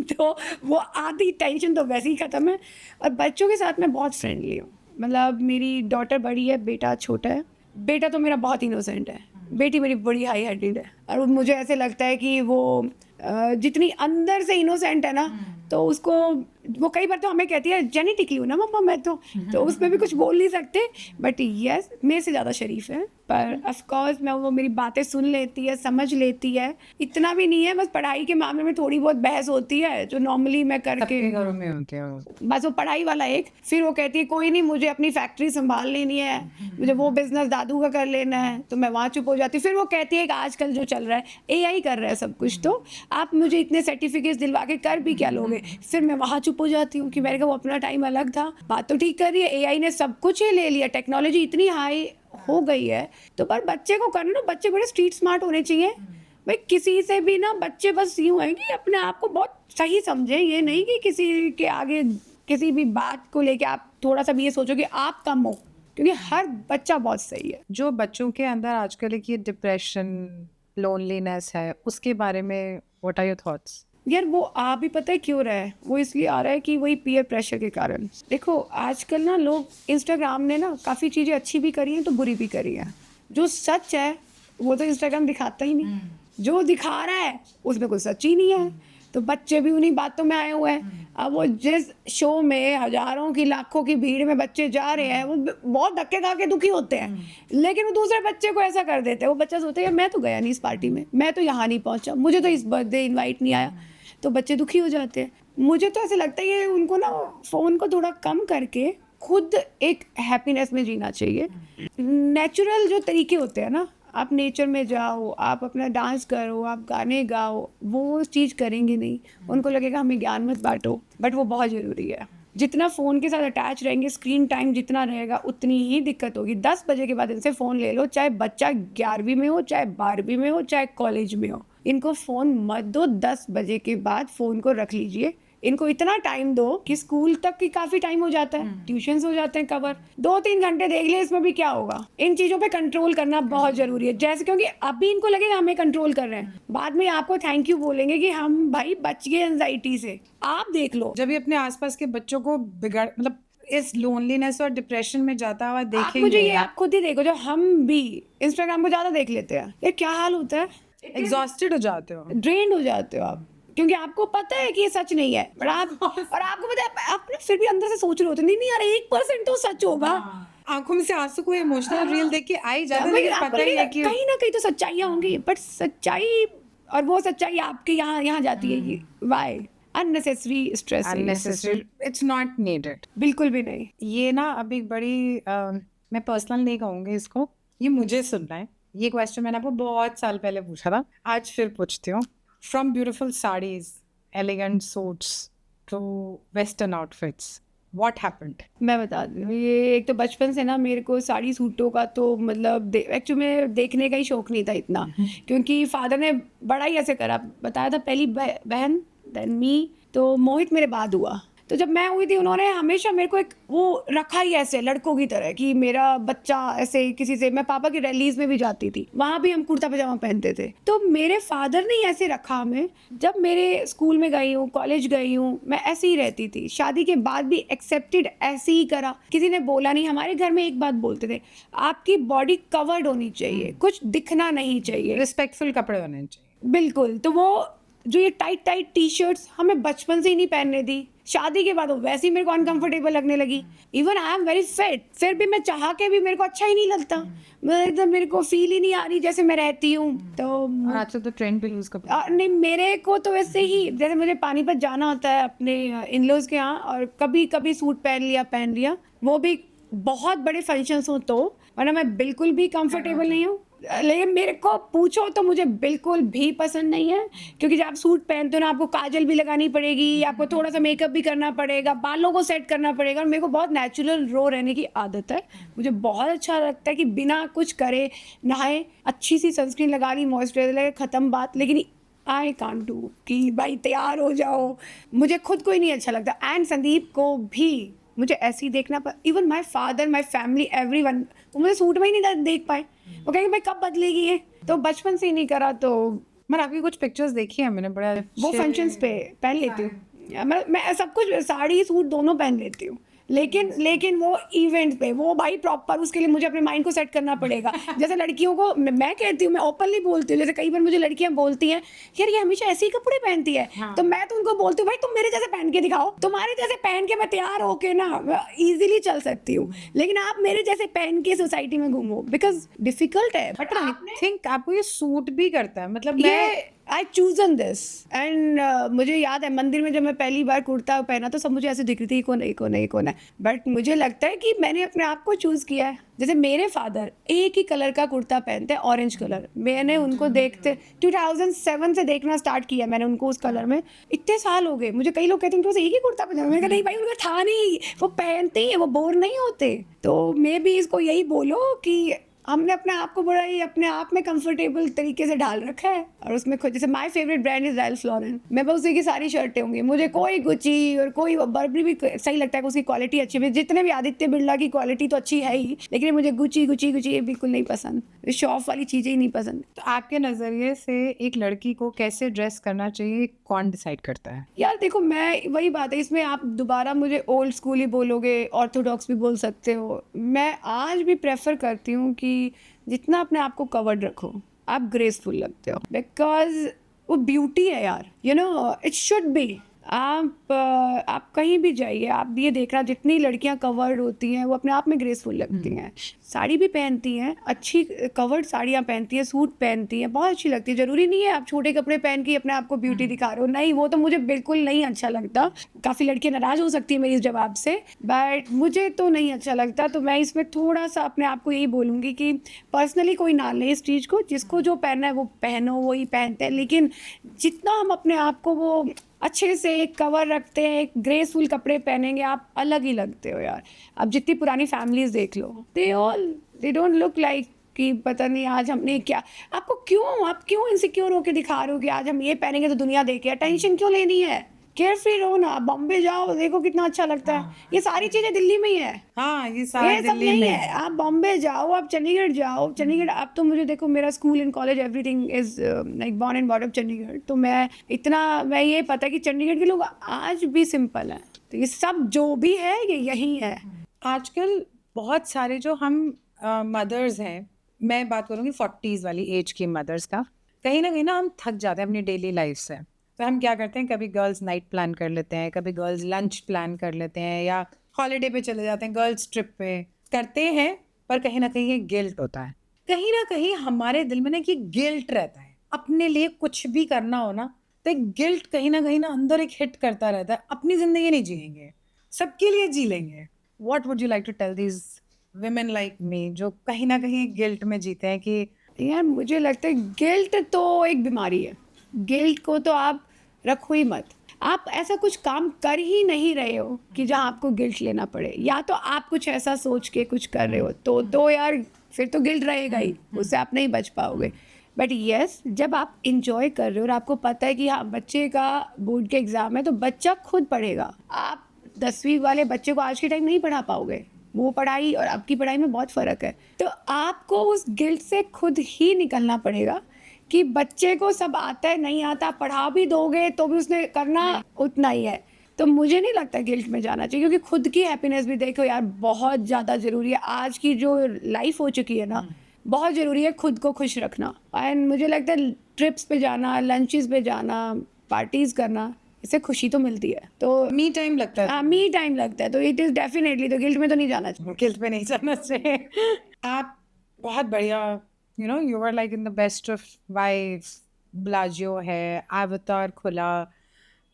तो वो आधी टेंशन तो वैसे ही ख़त्म है। और बच्चों के साथ मैं बहुत फ्रेंडली हूँ। मतलब मेरी डॉटर बड़ी है, बेटा छोटा है। बेटा तो मेरा बहुत इनोसेंट है, बेटी मेरी बड़ी हाई हार्टेड है। और मुझे ऐसे लगता है कि वो जितनी अंदर से इनोसेंट है ना, तो उसको वो कई बार तो हमें कहती है जेनेटिकली हूँ ना मम्मा मैं तो उसमें भी कुछ बोल नहीं सकते। बट यस, मेरे से ज़्यादा शरीफ है, पर ऑफ कोर्स वो मेरी बातें सुन लेती है, समझ लेती है। इतना भी नहीं है, बस पढ़ाई के मामले में थोड़ी बहुत बहस होती है जो नॉर्मली मैं करके, सबके घरों में होते हैं। बस वो पढ़ाई वाला एक। फिर वो कहती है कोई नहीं, मुझे अपनी फैक्ट्री संभाल लेनी है, मुझे वो बिजनेस दादू का कर लेना है, तो मैं वहाँ चुप हो जाती हूँ। फिर वो कहती है कि आजकल जो चल रहा है AI कर रहा है सब कुछ, तो आप मुझे इतने सर्टिफिकेट्स दिलवा के कर भी क्या लोगे। फिर मैं वहाँ चुप हो जाती हूँ कि मैंने कहा वो अपना टाइम अलग था, बात तो ठीक कर रही है, AI ने सब कुछ ही ले लिया, टेक्नोलॉजी इतनी हाई हो गई है। तो पर बच्चे को करना ना, बच्चे बड़े स्ट्रीट स्मार्ट होने चाहिए। भाई किसी से भी ना बच्चे बस यूँ हैं कि अपने आप को बहुत सही समझें, ये नहीं कि किसी के आगे किसी भी बात को लेके आप थोड़ा सा भी ये सोचो कि आप कम हो, क्योंकि हर बच्चा बहुत सही है। जो बच्चों के अंदर आजकल एक ये डिप्रेशन, लोनलीनेस है, उसके बारे में व्हाट आर योर थॉट्स? यार वो आ भी पता है क्यों रहा है, वो इसलिए आ रहा है कि वही पीयर प्रेशर के कारण। देखो आजकल ना लोग, इंस्टाग्राम ने ना काफ़ी चीज़ें अच्छी भी करी हैं तो बुरी भी करी हैं। जो सच है वो तो इंस्टाग्राम दिखाता ही नहीं, जो दिखा रहा है उसमें कोई सच ही नहीं है। तो बच्चे भी उन्हीं बातों में आए हुए हैं। अब वो जिस शो में हजारों की लाखों की भीड़ में बच्चे जा रहे हैं, वो बहुत धक्के खा के दुखी होते हैं, लेकिन वो दूसरे बच्चे को ऐसा कर देते हैं। वो बच्चा सोचता है मैं तो गया नहीं इस पार्टी में, मैं तो यहाँ नहीं पहुँचा, मुझे तो इस बर्थडे इन्वाइट नहीं आया, तो बच्चे दुखी हो जाते हैं। मुझे तो ऐसे लगता है कि उनको ना फ़ोन को थोड़ा कम करके खुद एक हैप्पीनेस में जीना चाहिए। नेचुरल जो तरीके होते हैं ना, आप नेचर में जाओ, आप अपना डांस करो, आप गाने गाओ, वो चीज़ करेंगे नहीं। उनको लगेगा हमें ज्ञान मत बांटो, बट वो बहुत ज़रूरी है। जितना फ़ोन के साथ अटैच रहेंगे, स्क्रीन टाइम जितना रहेगा उतनी ही दिक्कत होगी। 10 बजे के बाद इनसे फ़ोन ले लो, चाहे बच्चा 11वीं में हो, चाहे 12वीं में हो, चाहे कॉलेज में हो, इनको फ़ोन मत दो। 10 बजे के बाद फ़ोन को रख लीजिए। इनको इतना टाइम दो कि स्कूल तक की काफ़ी टाइम हो जाता है, ट्यूशन्स हो जाते हैं कवर, 2-3 घंटे देख ले, इसमें भी क्या होगा। इन चीज़ों पे कंट्रोल करना बहुत ज़रूरी है। जैसे क्योंकि अभी इनको लगेगा हमें कंट्रोल कर रहे हैं, बाद में आपको थैंक यू बोलेंगे कि हम भाई बच गए एंजाइटी से। आप देख लो, जब भी अपने आसपास के बच्चों को बिगाड़, मतलब इस लोनलीनेस और डिप्रेशन में जाता हुआ आप देखेंगे, मुझे ये आप खुद ही देखो, जब हम भी इंस्टाग्राम को ज़्यादा देख लेते हैं, ये क्या हाल होता है, एग्जॉस्टेड हो जाते हो। ड्रेन्ड हो जाते हो आप, क्योंकि आपको पता है कि ये सच नहीं है, पर आप और आपको पता है, आप ना फिर भी अंदर से सोच रहे होते नहीं नहीं यार 1% तो सच होगा। आंखों में से आंसू, कोई इमोशनल रील देख के आ ही जाता है, भाई, लेकिन आपको पता ही है कि कहीं ना कहीं तो सच्चाइयाँ होंगी, बट सच्चाई और वो सच्चाई आपके यहाँ जाती है कि why unnecessary stress, unnecessary, it's not needed. बिल्कुल भी नहीं। ये ना अभी बड़ी मैं पर्सनल नहीं कहूँगी इसको, ये मुझे सुनना है। ये क्वेश्चन मैंने आपको बहुत साल पहले पूछा था, आज फिर पूछती हूँ। From beautiful saris, elegant suits to western outfits, what happened? मैं बता दूँ, ये एक तो बचपन से ना मेरे को साड़ी सूटों का तो मतलब एक्चुअली में देखने का ही शौक नहीं था इतना, क्योंकि फादर ने बड़ा ही ऐसे करा, बताया था पहली बहन देन मी, तो मोहित मेरे बाद हुआ। तो जब मैं हुई थी उन्होंने हमेशा मेरे को एक वो रखा ही ऐसे लड़कों की तरह कि मेरा बच्चा ऐसे किसी से, मैं पापा की रैलीज में भी जाती थी, वहाँ भी हम कुर्ता पजामा पहनते थे, तो मेरे फादर ने ऐसे रखा हमें। जब मेरे स्कूल में गई हूँ, कॉलेज गई हूँ, मैं ऐसे ही रहती थी, शादी के बाद भी एक्सेप्टेड ऐसे ही करा, किसी ने बोला नहीं। हमारे घर में एक बात बोलते थे, आपकी बॉडी कवर्ड होनी चाहिए, कुछ दिखना नहीं चाहिए, रिस्पेक्टफुल कपड़े होने चाहिए। बिल्कुल। तो वो जो ये टाइट टाइट टी शर्ट्स हमें बचपन से ही नहीं पहनने दी, शादी के बाद वो वैसे ही मेरे को अनकंफर्टेबल लगने लगी। Even I am very fit, फिर भी मैं चाह के भी मेरे को अच्छा ही नहीं लगता, मतलब एकदम मेरे को फील ही नहीं आ रही जैसे मैं रहती हूँ। तो और आजकल तो ट्रेंड पे यूज कपड़े। नहीं, मेरे को तो वैसे ही, जैसे मुझे पानीपत जाना होता है अपने इन-लॉज के यहाँ, और कभी कभी सूट पहन लिया, वो भी बहुत बड़े फंक्शंस हो तो, वरना मैं बिल्कुल भी कंफर्टेबल नहीं हूँ। लेकिन मेरे को पूछो तो मुझे बिल्कुल भी पसंद नहीं है, क्योंकि जब आप सूट पहनते हो ना, आपको काजल भी लगानी पड़ेगी, आपको थोड़ा सा मेकअप भी करना पड़ेगा, बालों को सेट करना पड़ेगा, और मेरे को बहुत नेचुरल रो रहने की आदत है। मुझे बहुत अच्छा लगता है कि बिना कुछ करे नहाए, अच्छी सी सनस्क्रीन लगा ली, मॉइस्चराइजर लगे, ख़त्म बात। लेकिन आई कांट डू कि भाई तैयार हो जाओ, मुझे खुद को ही नहीं अच्छा लगता। एंड संदीप को भी मुझे ऐसे ही देखना, पर even my father, my family, everyone, वो मुझे सूट में ही नहीं देख पाए। वो कहेंगे भाई कब बदलेगी ये, तो बचपन से ही नहीं करा। तो मैंने आपकी कुछ पिक्चर्स देखी है, मैंने बड़ा वो फंक्शंस पे पहन लेती हूँ, मैं सब कुछ साड़ी सूट दोनों पहन लेती हूँ, लेकिन वो इवेंट पे वो भाई प्रॉपर, उसके लिए मुझे अपने माइंड को सेट करना पड़ेगा। जैसे लड़कियों को मैं कहती हूँ, मैं ओपनली बोलती हूँ, जैसे कई बार मुझे लड़कियां बोलती हैं यार ये हमेशा ऐसे ही कपड़े पहनती है, तो मैं तो उनको बोलती हूँ भाई तुम मेरे जैसे पहन के दिखाओ, तुम्हारे जैसे पहन के मैं तैयार होके ना ईजिली चल सकती हूँ, लेकिन आप मेरे जैसे पहन के सोसाइटी में घूमो, बिकॉज डिफिकल्ट है। बट आई थिंक आपको ये सूट भी करता है, मतलब मैं आई चूजन दिस। एंड मुझे याद है मंदिर में जब मैं पहली बार कुर्ता पहना तो सब मुझे ऐसे दिख रही थी, कौन है, बट मुझे लगता है कि मैंने अपने आप को चूज किया है। जैसे मेरे फादर एक ही कलर का कुर्ता पहनते हैं, ऑरेंज कलर, मैंने उनको देखते 2007 से देखना स्टार्ट किया मैंने उनको उस कलर में, इतने साल हो गए। मुझे कई लोग कहते हैं कि बस एक ही कुर्ता पहना, मैंने कहा नहीं भाई उनका था नहीं, वो पहनते ही है, वो बोर नहीं होते। तो मैं भी इसको यही बोलो कि हमने अपने आप को बड़ा ही अपने आप में कंफर्टेबल तरीके से ढाल रखा है और उसमें खुद, जैसे my favourite brand is Ralph Lauren, मैं बस उसी की सारी शर्टें होंगी, मुझे कोई गुची और कोई बर्बरी भी सही लगता है, उसकी क्वालिटी अच्छी है, जितने भी आदित्य बिरला की क्वालिटी तो अच्छी है ही, लेकिन मुझे गुची गुची गुची ये बिल्कुल नहीं पसंद, शो ऑफ वाली चीज़ें ही नहीं पसंद। तो आपके नज़रिए से एक लड़की को कैसे ड्रेस करना चाहिए, कौन डिसाइड करता है? यार देखो, मैं वही बात है, इसमें आप दोबारा मुझे ओल्ड स्कूल ही बोलोगे, ऑर्थोडॉक्स भी बोल सकते हो, मैं आज भी प्रेफर करती हूँ कि जितना अपने आप को कवर्ड रखो आप ग्रेसफुल लगते हो, बिकॉज वो ब्यूटी है यार, you know it should be. आप कहीं भी जाइए, आप ये देखना जितनी लड़कियां कवर्ड होती हैं वो अपने आप में ग्रेसफुल लगती हैं, साड़ी भी पहनती हैं, अच्छी कवर्ड साड़ियां पहनती हैं, सूट पहनती हैं, बहुत अच्छी लगती है। ज़रूरी नहीं है आप छोटे कपड़े पहन के अपने आप को ब्यूटी दिखा रहे हो, नहीं, वो तो मुझे बिल्कुल नहीं अच्छा लगता। काफ़ी लड़कियां नाराज़ हो सकती हैं मेरे इस जवाब से, बट मुझे तो नहीं अच्छा लगता। तो मैं इसमें थोड़ा सा अपने आप को यही बोलूँगी कि पर्सनली कोई ना ले इस चीज़ को, जिसको जो पहनना है वो पहनो, वही पहनते हैं, लेकिन जितना हम अपने आप को वो अच्छे से एक कवर रखते हैं, एक ग्रेसफुल कपड़े पहनेंगे, आप अलग ही लगते हो यार। अब जितनी पुरानी फैमिलीज देख लो, दे डोंट लुक लाइक कि पता नहीं आज हमने क्या, आप क्यों इनसिक्योर होके दिखा रहे हो कि आज हम ये पहनेंगे तो दुनिया देखे, टेंशन क्यों लेनी है, केयर फ्री रहो ना, बॉम्बे जाओ देखो कितना अच्छा लगता है, ये सारी चीज़ें दिल्ली में ही है, हाँ, ये सारा ये सब दिल्ली नहीं में है। आप बॉम्बे जाओ, आप चंडीगढ़ जाओ, चंडीगढ़ अब तो मुझे देखो, मेरा school and college everything is like born and bought up Chandigarh, तो मैं ये पता है कि चंडीगढ़ के लोग आज भी सिंपल हैं, तो ये सब जो भी है ये यही है। आजकल बहुत सारे जो हम मदर्स हैं, मैं बात करूँगी 40s वाली एज की मदर्स का, कहीं ना कहीं ना हम थक जाते हैं अपनी डेली लाइफ से, तो हम क्या करते हैं, कभी गर्ल्स नाइट प्लान कर लेते हैं, कभी गर्ल्स लंच प्लान कर लेते हैं, या हॉलीडे पे चले जाते हैं, गर्ल्स ट्रिप पे करते हैं, पर कहीं ना कहीं ये गिल्ट होता है, कहीं ना कहीं हमारे दिल में ना कि गिल्ट रहता है, अपने लिए कुछ भी करना हो ना तो एक गिल्ट कहीं ना अंदर एक हिट करता रहता है, अपनी ज़िंदगी नहीं जिएंगे, सबके लिए जी लेंगे। What would you like to tell these women like me जो कहीं ना कहीं गिल्ट में जीते हैं कि यार मुझे लगता है गिल्ट तो एक बीमारी है, गिल्ट को तो आप रखो ही मत, आप ऐसा कुछ काम कर ही नहीं रहे हो कि जहाँ आपको गिल्ट लेना पड़े, या तो आप कुछ ऐसा सोच के कुछ कर रहे हो तो यार फिर तो गिल्ट रहेगा ही, उससे आप नहीं बच पाओगे। बट यस, जब आप इंजॉय कर रहे हो और आपको पता है कि हाँ बच्चे का बोर्ड के एग्ज़ाम है तो बच्चा खुद पढ़ेगा, आप 10वीं वाले बच्चे को आज के टाइम नहीं पढ़ा पाओगे, वो पढ़ाई और आपकी पढ़ाई में बहुत फ़र्क है, तो आपको उस गिल्ट से खुद ही निकलना पड़ेगा कि बच्चे को सब आता है नहीं आता, पढ़ा भी दोगे तो भी उसने करना उतना ही है। तो मुझे नहीं लगता गिल्ट में जाना चाहिए, क्योंकि खुद की हैप्पीनेस भी देखो यार बहुत ज़्यादा ज़रूरी है, आज की जो लाइफ हो चुकी है ना, बहुत ज़रूरी है खुद को खुश रखना। एंड मुझे लगता है ट्रिप्स पे जाना, लंचेस पे जाना, पार्टीज़ करना, इससे खुशी तो मिलती है, तो मी टाइम लगता है, हाँ मी टाइम लगता है, तो इट इज़ डेफिनेटली, तो गिल्ट में तो नहीं जाना चाहिए। गिल्ट पे नहीं जाना चाहिए। आप बहुत बढ़िया, you know you are like in the best of wife, ब्लाजियो है, एवतार खुला,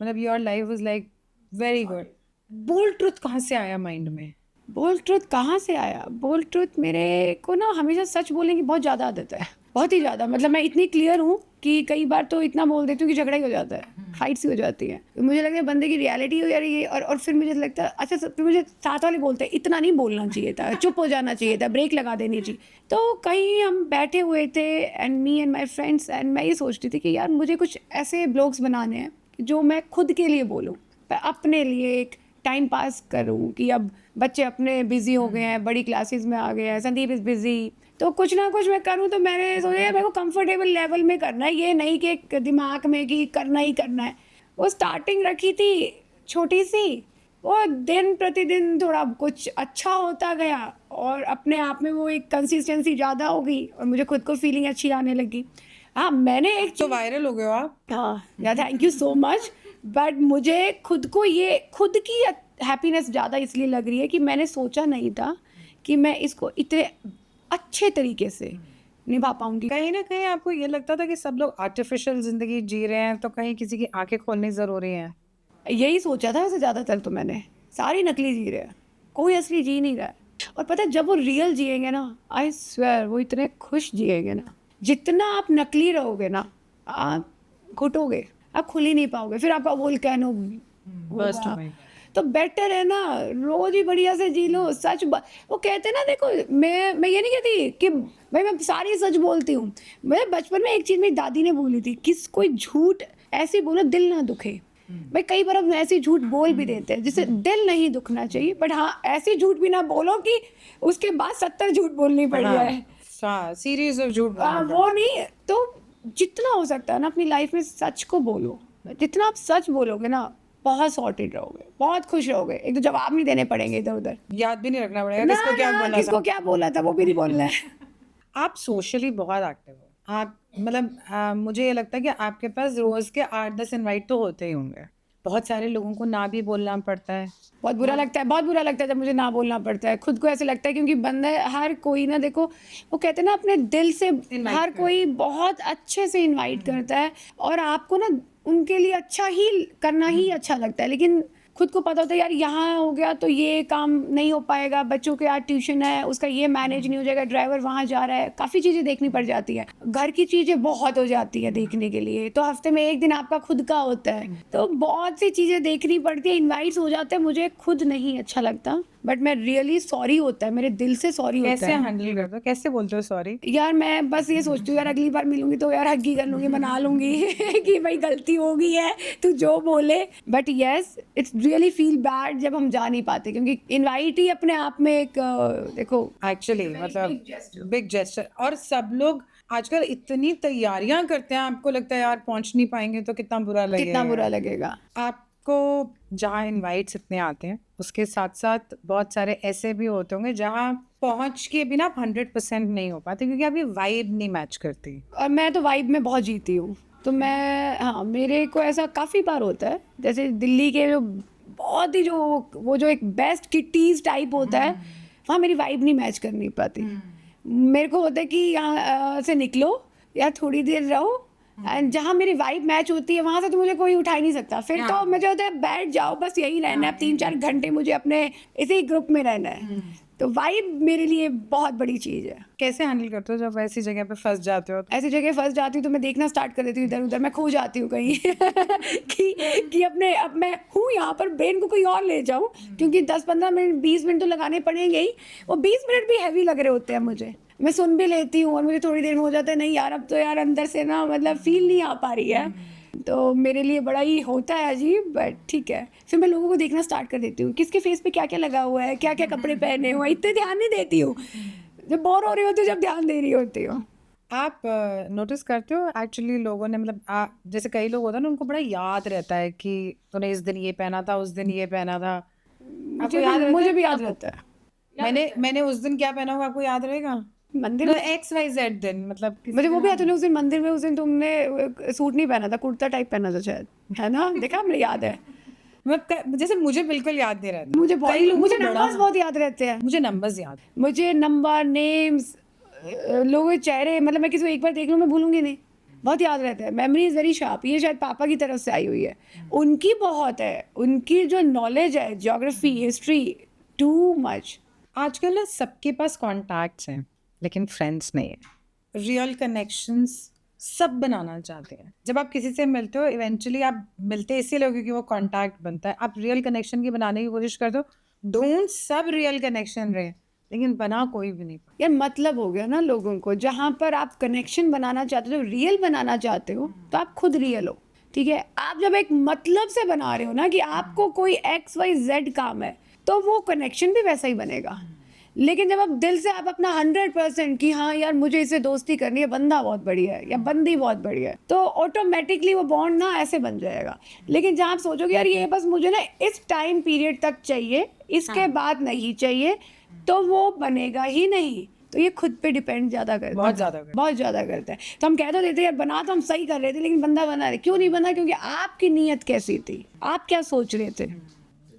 मतलब your life was like very good. Bold truth कहाँ से आया माइंड में? बोल्ड ट्रुथ कहाँ से आया? बोल्ड ट्रुथ मेरे को ना हमेशा सच बोलने की बहुत ज़्यादा आदत है, बहुत ही ज़्यादा, मतलब मैं इतनी क्लियर हूँ कि कई बार तो इतना बोल देती हूँ कि झगड़ा ही हो जाता है, फाइट्स ही हो जाती है, मुझे लगता है बंदे की रियलिटी हो जा रही है, और फिर मुझे लगता है अच्छा फिर मुझे साथ वाले बोलते हैं इतना नहीं बोलना चाहिए था, चुप हो जाना चाहिए था, ब्रेक लगा देनी चाहिए। तो कहीं हम बैठे हुए थे and me and my friends, and मैं ये सोचती थी कि यार मुझे कुछ ऐसे ब्लॉग्स बनाने हैं जो मैं खुद के लिए बोलूँ, अपने लिए एक टाइम पास करूँ, कि अब बच्चे अपने बिजी हो गए हैं, बड़ी क्लासेस में आ गए हैं, संदीप इज़ बिजी, तो कुछ ना कुछ मैं करूँ। तो मैंने सोचा यार मेरे को कंफर्टेबल लेवल में करना है, ये नहीं कि एक दिमाग में कि करना ही करना है। वो स्टार्टिंग रखी थी छोटी सी, वो दिन प्रतिदिन थोड़ा कुछ अच्छा होता गया और अपने आप में वो एक कंसिस्टेंसी ज़्यादा हो गई और मुझे खुद को फीलिंग अच्छी आने लगी। हाँ मैंने एक तो वायरल हो गए हो आप। हाँ या thank you so much, but मुझे खुद को ये खुद की हैप्पीनेस ज़्यादा इसलिए लग रही है कि मैंने सोचा नहीं था कि मैं इसको इतने अच्छे तरीके से निभा पाऊंगी। कहीं ना कहीं आपको ये लगता था कि सब लोग आर्टिफिशियल जिंदगी जी रहे हैं, तो कहीं किसी की आंखें खोलनी ज़रूरी है? यही सोचा था वैसे ज़्यादातर, तो मैंने सारी नकली जी रहे हैं, कोई असली जी नहीं रहा है। और पता है जब वो रियल जिएंगे ना, आई स्वेयर वो इतने खुश जिएंगे ना, जितना आप नकली रहोगे ना आप घुटोगे, आप खुल ही नहीं पाओगे, फिर आपका वोल्केनो बस्ट हो गई। तो बेटर है ना रोज ही बढ़िया से जी लो। वो कहते हैं ना, देखो मैं ये नहीं कहती कि भाई मैं सारी सच बोलती हूँ। मैं बचपन में एक चीज़ मेरी दादी ने बोली थी, किस कोई झूठ ऐसी बोलो दिल ना दुखे। भाई कई बार हम ऐसी झूठ बोल भी देते हैं जिससे दिल नहीं दुखना चाहिए, बट हाँ ऐसी झूठ भी ना बोलो कि उसके बाद 70 झूठ बोलनी पड़ जाए। सीरीज ऑफ झूठ वो नहीं, तो जितना हो सकता है ना अपनी लाइफ में सच को बोलो। जितना आप सच बोलोगे ना बहुत सॉर्टेड रहोगे, बहुत खुश रहोगे। एक तो जवाब नहीं देने पड़ेंगे इधर उधर, याद भी नहीं रखना पड़ेगा किसको क्या बोला था वो भी नहीं बोलना है। आप सोशली बहुत एक्टिव हो। आप मतलब मुझे ये लगता है कि आपके पास रोज के 8-10 इनवाइट तो होते ही होंगे। बहुत सारे लोगों को ना भी बोलना पड़ता है। बहुत बुरा लगता है, बहुत बुरा लगता है जब मुझे ना बोलना पड़ता है। खुद को ऐसे लगता है क्योंकि बंदा हर कोई ना, देखो वो कहते हैं ना अपने दिल से हर कोई बहुत अच्छे से इनवाइट करता है और आपको ना उनके लिए अच्छा ही करना ही अच्छा लगता है। लेकिन खुद को पता होता है यार यहाँ हो गया तो ये काम नहीं हो पाएगा, बच्चों के आज ट्यूशन है उसका ये मैनेज नहीं हो जाएगा, ड्राइवर वहाँ जा रहा है, काफ़ी चीज़ें देखनी पड़ जाती है, घर की चीज़ें बहुत हो जाती है देखने के लिए। तो हफ्ते में एक दिन आपका खुद का होता है, तो बहुत सी चीज़ें देखनी पड़ती है, इन्वाइट्स हो जाते हैं। मुझे खुद नहीं अच्छा लगता, बट मैं रियली सॉरी होता है, मेरे दिल से सॉरी होता है। कैसे हैंडल करते हो, कैसे बोलते हो सॉरी? यार मैं बस ये सोचती हूँ यार अगली बार मिलूंगी तो यार हग्गी कर लूंगी, मना लूंगी कि भाई गलती हो गई है तू जो बोले। But yes it's really feel bad जब हम जा नहीं पाते, क्योंकि इनवाइट ही अपने आप में एक देखो एक्चुअली मतलब बिग जेस्चर। और सब लोग आजकल इतनी तैयारियां करते हैं, आपको लगता है यार पहुंच नहीं पाएंगे तो कितना बुरा लगेगा। कितना बुरा लगेगा। आपको जहाँ इनवाइट्स इतने आते हैं उसके साथ साथ बहुत सारे ऐसे भी होते होंगे जहाँ पहुंच के भी ना 100% नहीं हो पाते क्योंकि अभी वाइब नहीं मैच करती। और मैं तो वाइब में बहुत जीती हूँ, तो मैं हाँ मेरे को ऐसा काफ़ी बार होता है। जैसे दिल्ली के जो बहुत ही वो जो एक बेस्ट किटीज़ टाइप होता है, वहाँ मेरी वाइब नहीं मैच कर नहीं पाती। मेरे को होता है कि यहाँ से निकलो या थोड़ी देर रहो, एंड जहाँ मेरी वाइब मैच होती है वहाँ से तो मुझे कोई उठा ही नहीं सकता। फिर तो मुझे होता है बैठ जाओ बस यही रहना है, 3-4 घंटे मुझे अपने इसी ग्रुप में रहना है। तो वाइब मेरे लिए बहुत बड़ी चीज़ है। कैसे हैंडल करते हो जब ऐसी जगह पे फंस जाते हो? ऐसी जगह फंस जाती हूँ तो मैं देखना स्टार्ट कर देती हूँ इधर उधर, मैं खो जाती हूँ कहीं कि अब मैं हूँ यहाँ पर, ब्रेन को कोई और ले जाऊँ, क्योंकि 10-15 मिनट 20 मिनट तो लगाने पड़ेंगे ही। वो 20 मिनट भी हैवी लग रहे होते हैं मुझे। मैं सुन भी लेती हूँ और मुझे थोड़ी देर में हो जाता है नहीं यार अब तो यार अंदर से ना मतलब फील नहीं आ पा रही है। तो मेरे लिए बड़ा ही होता है अजीब, बट ठीक है। फिर मैं लोगों को देखना स्टार्ट कर देती हूँ किसके फेस पे क्या क्या लगा हुआ है, क्या क्या कपड़े पहने हुए, इतने ध्यान नहीं देती हूँ। जब बोर हो रही होती हूँ, जब ध्यान दे रही होती हूँ। आप नोटिस करते हो एक्चुअली लोगों ने मतलब जैसे कई लोग होते हैं ना उनको बड़ा याद रहता है कि तूने इस दिन ये पहना था, उस दिन ये पहना था। मुझे भी याद रहता है। मैंने उस दिन क्या पहना होगा आपको याद रहेगा? मंदिर में XYZ दिन मतलब मुझे वो भी याद है। उस दिन मंदिर में उस दिन तुमने सूट नहीं पहना था, कुर्ता टाइप पहना था शायद, है ना? देखा मुझे याद है। जैसे मुझे बिल्कुल याद नहीं रहता। मुझे नंबर्स बहुत याद रहते हैं। मुझे नंबर्स याद, मुझे नंबर, नेम्स, लोगों के चेहरे, मतलब मैं किसी को एक बार देख लूँ मैं भूलूंगी नहीं, बहुत याद रहता है। Memory is very sharp. ये शायद पापा की तरफ से आई हुई है, उनकी बहुत है, उनकी जो नॉलेज है ज्योग्राफी हिस्ट्री टू मच। आजकल ना सबके पास कॉन्टैक्ट्स हैं लेकिन फ्रेंड्स नहीं है। रियल कनेक्शंस सब बनाना चाहते हैं। जब आप किसी से मिलते हो इवेंचुअली आप मिलते इसलिए हो क्योंकि वो कॉन्टैक्ट बनता है। आप रियल कनेक्शन की बनाने की कोशिश करते हो, डोंट सब रियल कनेक्शन रहे लेकिन बना कोई भी नहीं। यार मतलब हो गया ना लोगों को, जहाँ पर आप कनेक्शन बनाना चाहते हो, रियल बनाना चाहते हो, तो आप खुद रियल हो, ठीक है? आप जब एक मतलब से बना रहे हो ना कि आपको कोई XYZ काम है, तो वो कनेक्शन भी वैसा ही बनेगा। लेकिन जब आप दिल से आप अपना 100% कि हाँ यार मुझे इससे दोस्ती करनी है, बंदा बहुत बढ़िया है या बंदी बहुत बढ़िया है, तो ऑटोमेटिकली वो बॉन्ड ना ऐसे बन जाएगा। लेकिन जहाँ आप सोचोगे यार ये बस मुझे ना इस टाइम पीरियड तक चाहिए, इसके बाद नहीं चाहिए, तो वो बनेगा ही नहीं। तो ये खुद पे डिपेंड ज़्यादा करता है, बहुत ज़्यादा करता है। तो हम कह तो देते यार बना तो हम सही कर रहे थे, लेकिन बंदा बना रहे क्यों नहीं बना? क्योंकि आपकी नीयत कैसी थी, आप क्या सोच रहे थे।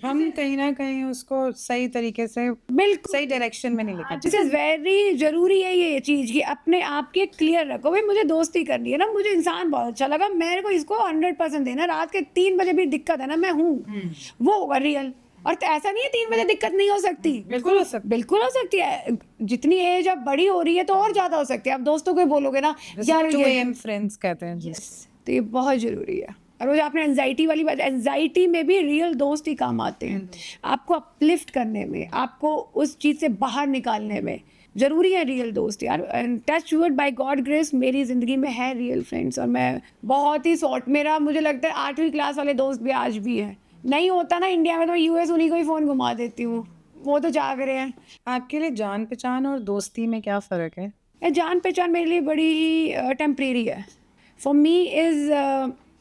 हम कहीं ना कहीं उसको सही तरीके से बिल्कुल सही डायरेक्शन में नहीं लेके दिस इज वेरी जरूरी है ये चीज़ कि अपने आप के क्लियर रखो। भाई मुझे दोस्ती करनी है ना, मुझे इंसान बहुत अच्छा लगा, मेरे को इसको 100% देना, रात के 3 बजे भी दिक्कत है ना, मैं हूँ, वो होगा रियल। और तो ऐसा नहीं है 3 बजे दिक्कत नहीं हो सकती, बिल्कुल हो सकती है। जितनी एज अब बड़ी हो रही है तो और ज्यादा हो सकती है। आप दोस्तों को बोलोगे ना यार 2 AM फ्रेंड्स कहते हैं जी, तो ये बहुत जरूरी है। और वो जो आपने एनजाइटी वाली बात, एनजाइटी में भी रियल दोस्त ही काम आते हैं, आपको अपलिफ्ट करने में, आपको उस चीज़ से बाहर निकालने में ज़रूरी है रियल दोस्त यार। And touch wood, by God grace मेरी ज़िंदगी में है रियल फ्रेंड्स, और मैं बहुत ही सॉर्ट, मेरा मुझे लगता है 8वीं क्लास वाले दोस्त भी आज भी है। नहीं होता ना इंडिया में तो यूएस उन्हीं को ही फ़ोन घुमा देती हूँ, वो तो जाग रहे हैं। आपके लिए जान पहचान और दोस्ती में क्या फ़र्क है? ये जान पहचान मेरे लिए बड़ी ही टेम्परेरी है। फॉर मी इज़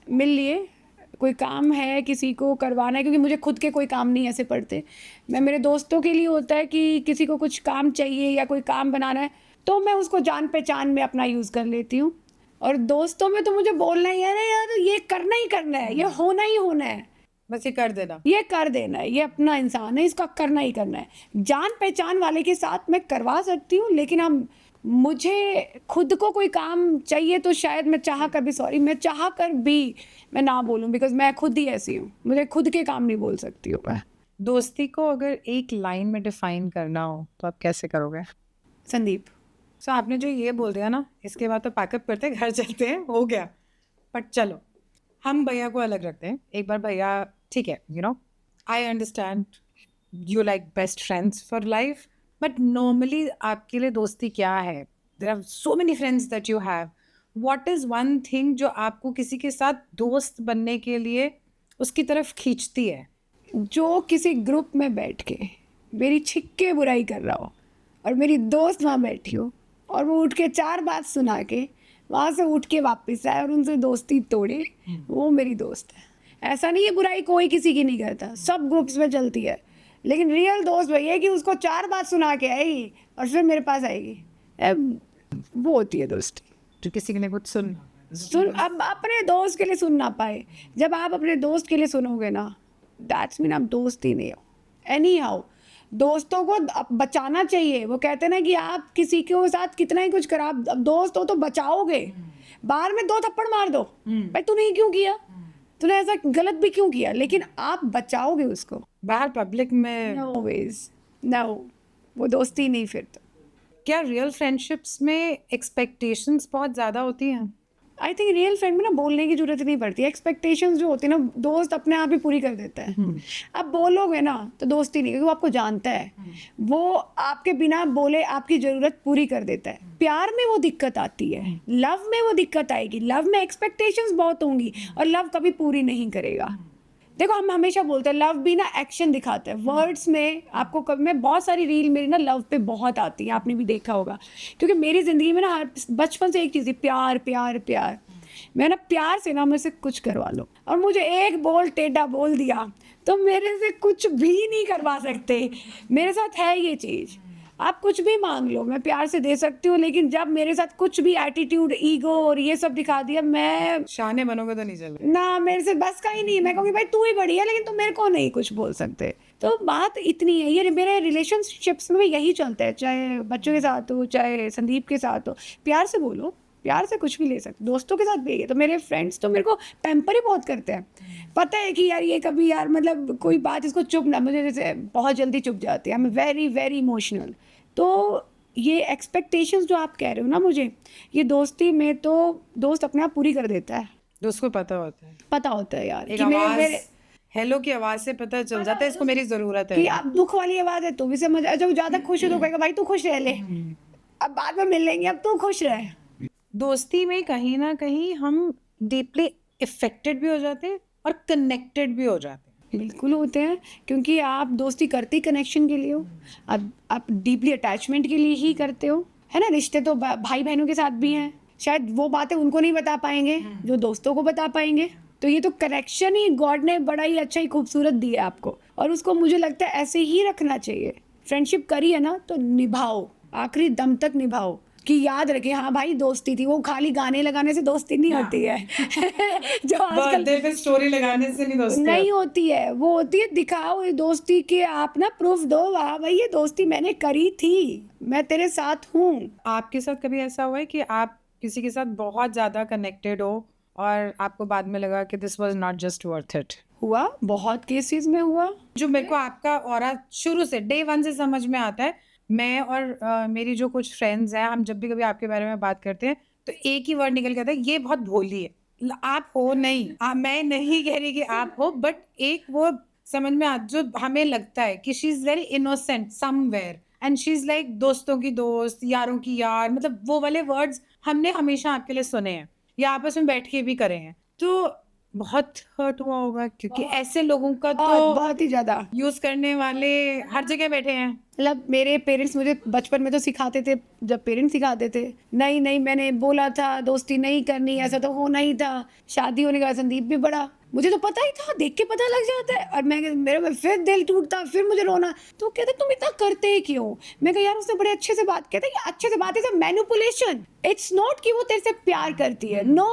मिल लिए, कोई काम है किसी को करवाना है, क्योंकि मुझे खुद के कोई काम नहीं ऐसे पड़ते। मैं, मेरे दोस्तों के लिए होता है कि किसी को कुछ काम चाहिए या कोई काम बनाना है तो मैं उसको जान पहचान में अपना यूज़ कर लेती हूँ। और दोस्तों में तो मुझे बोलना ही है ना यार, ये करना ही करना है, ये होना ही होना है, बस ये कर देना। ये कर देना है, ये अपना इंसान है, इसका करना ही करना है। जान पहचान वाले के साथ मैं करवा सकती हूँ, लेकिन हम, मुझे खुद को कोई काम चाहिए तो शायद मैं चाह कर भी, सॉरी, मैं चाह कर भी मैं ना बोलूँ, बिकॉज मैं खुद ही ऐसी हूँ, मुझे खुद के काम नहीं बोल सकती हूँ मैं। दोस्ती को अगर एक लाइन में डिफाइन करना हो तो आप कैसे करोगे? संदीप, सो आपने जो ये बोल दिया ना, इसके बाद तो पैकअप करते हैं, घर चलते हैं, हो गया। बट चलो, हम भैया को अलग रखते हैं। एक बार भैया, ठीक है, you know, I understand you like best friends for life, but normally आपके लिए दोस्ती क्या है? There are so many friends that you have. What is one thing जो आपको किसी के साथ दोस्त बनने के लिए उसकी तरफ खींचती है? जो किसी ग्रुप में बैठ के मेरी छिक्के बुराई कर रहा हो और मेरी दोस्त वहाँ बैठी हो और वो उठ के 4 बात सुना के वहाँ से उठ के वापस आए और उनसे दोस्ती तोड़े, वो मेरी दोस्त है। ऐसा नहीं है बुराई कोई किसी की नहीं करता, सब ग्रुप्स में चलती है, लेकिन रियल दोस्त वही है कि उसको 4 बात सुना के आएगी और फिर मेरे पास आएगी, वो होती है दोस्ती। जो किसी के लिए कुछ सुन अब अपने दोस्त के लिए सुन ना पाए, जब आप अपने दोस्त के लिए सुनोगे ना, दैट्स मीन आप दोस्त ही नहीं हो। एनी हाउ, दोस्तों को बचाना चाहिए। वो कहते हैं ना कि आप किसी के साथ कितना ही कुछ करा, अब दोस्त हो तो बचाओगे। बाहर में 2 थप्पड़ मार दो, भाई तूने ये क्यों किया, तूने ऐसा गलत भी क्यों किया, लेकिन आप बचाओगे उसको। बाहर पब्लिक में नो वेज, नो, वो दोस्ती नहीं फिर तो। क्या रियल फ्रेंडशिप्स में एक्सपेक्टेशंस बहुत ज़्यादा होती हैं? आई थिंक रियल फ्रेंड में ना बोलने की जरूरत नहीं पड़ती, एक्सपेक्टेशंस जो होती है ना दोस्त अपने आप ही पूरी कर देता है। आप बोलोगे ना तो दोस्ती नहीं, क्योंकि वो आपको जानता है, वो आपके बिना बोले आपकी ज़रूरत पूरी कर देता है। प्यार में वो दिक्कत आती है, लव में वो दिक्कत आएगी, लव में एक्सपेक्टेशंस बहुत होंगी और लव कभी पूरी नहीं करेगा। देखो हम हमेशा बोलते हैं लव भी ना एक्शन दिखाता है, वर्ड्स में आपको कभी, मैं बहुत सारी रील मेरी ना लव पे बहुत आती है, आपने भी देखा होगा, क्योंकि मेरी ज़िंदगी में ना बचपन से एक चीज़ है, प्यार प्यार प्यार। मैं ना प्यार से ना मेरे से कुछ करवा लो, और मुझे एक बोल टेढ़ा बोल दिया तो मेरे से कुछ भी नहीं करवा सकते। मेरे साथ है ये चीज़, आप कुछ भी मांग लो मैं प्यार से दे सकती हूँ, लेकिन जब मेरे साथ कुछ भी एटीट्यूड, ईगो और ये सब दिखा दिया, मैं शाने बनोगे तो नहीं चलेगा ना, मेरे से बस का ही नहीं। मैं कहूँगी भाई तू ही बड़ी है, लेकिन तुम मेरे को नहीं कुछ बोल सकते। तो बात इतनी है, ये मेरे रिलेशनशिप्स में भी यही चलता है, चाहे बच्चों के साथ हो चाहे संदीप के साथ हो, प्यार से बोलो, प्यार से कुछ भी ले सकते। दोस्तों के साथ भी है, तो मेरे फ्रेंड्स तो मेरे को पैम्पर ही बहुत करते हैं। पता है कि यार ये कभी यार मतलब कोई बात इसको चुप ना, मुझे जैसे बहुत जल्दी चुप जाती है, I am very very emotional. तो ये एक्सपेक्टेशंस जो आप कह रहे हो ना मुझे, ये दोस्ती में तो दोस्त अपने आप पूरी कर देता है। दोस्त को पता होता है यार एक कि आवाज, हेलो की आवाज से पता चल जाता है इसको मेरी जरूरत है, कि अब दुख वाली आवाज है तो भी समझ, जब ज्यादा खुश है तो कहेगा भाई तू खुश रह ले, अब बाद में मिल लेंगे, अब तू खुश रह। दोस्ती में कहीं ना कहीं हम डीपली इफेक्टेड भी हो जाते हैं और कनेक्टेड भी हो जाते हैं। बिल्कुल होते हैं, क्योंकि आप दोस्ती करते ही कनेक्शन के लिए हो, आप डीपली अटैचमेंट के लिए ही करते हो, है ना। रिश्ते तो भाई बहनों के साथ भी हैं, शायद वो बातें उनको नहीं बता पाएंगे जो दोस्तों को बता पाएंगे। तो ये तो कनेक्शन ही गॉड ने बड़ा ही अच्छा ही खूबसूरत दिया है आपको, और उसको मुझे लगता है ऐसे ही रखना चाहिए। फ्रेंडशिप करी है ना तो निभाओ, आखिरी दम तक निभाओ, कि याद रखें हाँ भाई दोस्ती थी, वो खाली गाने लगाने से दोस्ती नहीं होती है जो आजकल पे स्टोरी लगाने से नहीं दोस्ती नहीं होती है, वो होती है दिखाओ ये दोस्ती के, आप ना प्रूफ दो, वाह भाई ये दोस्ती मैंने करी थी, मैं तेरे साथ हूँ। आपके साथ कभी ऐसा हुआ है कि आप किसी के साथ बहुत ज़्यादा कनेक्टेड हो और आपको बाद में लगा कि this was not just worth it? हुआ, बहुत केसेस में हुआ। जो मेरे को आपका ऑरा शुरू से डे 1 से समझ में आता है, मैं और मेरी जो कुछ फ्रेंड्स हैं, हम जब भी कभी आपके बारे में बात करते हैं तो एक ही वर्ड निकल के आता है, ये बहुत भोली है। आप हो नहीं, मैं नहीं कह रही कि आप हो, बट एक वो समझ में जो हमें लगता है कि she is very innocent somewhere and she is like दोस्तों की दोस्त, यारों की यार, मतलब वो वाले वर्ड्स हमने हमेशा आपके लिए सुने हैं या आपस में बैठ के भी करे हैं, तो बहुत हर्ट हुआ होगा क्योंकि ऐसे लोगों का तो बहुत ही ज़्यादा। यूज करने वाले हर जगह बैठे हैं। मतलब मेरे पेरेंट्स मुझे बचपन में तो सिखाते थे, जब पेरेंट्स सिखाते थे नहीं नहीं मैंने बोला था दोस्ती नहीं करनी, ऐसा तो होना ही था। शादी होने के बाद संदीप भी बड़ा, मुझे तो पता ही था, देख के पता लग जाता है। और मैं मेरे में फिर दिल टूटता, फिर मुझे रोना। तो कहते तुम इतना करते ही क्यों? मैं कहा यार उसने बड़े अच्छे से बात, कहते ये अच्छे से बात है, मैनिपुलेशन। इट्स नॉट कि वो तेरे से प्यार करती है, नो,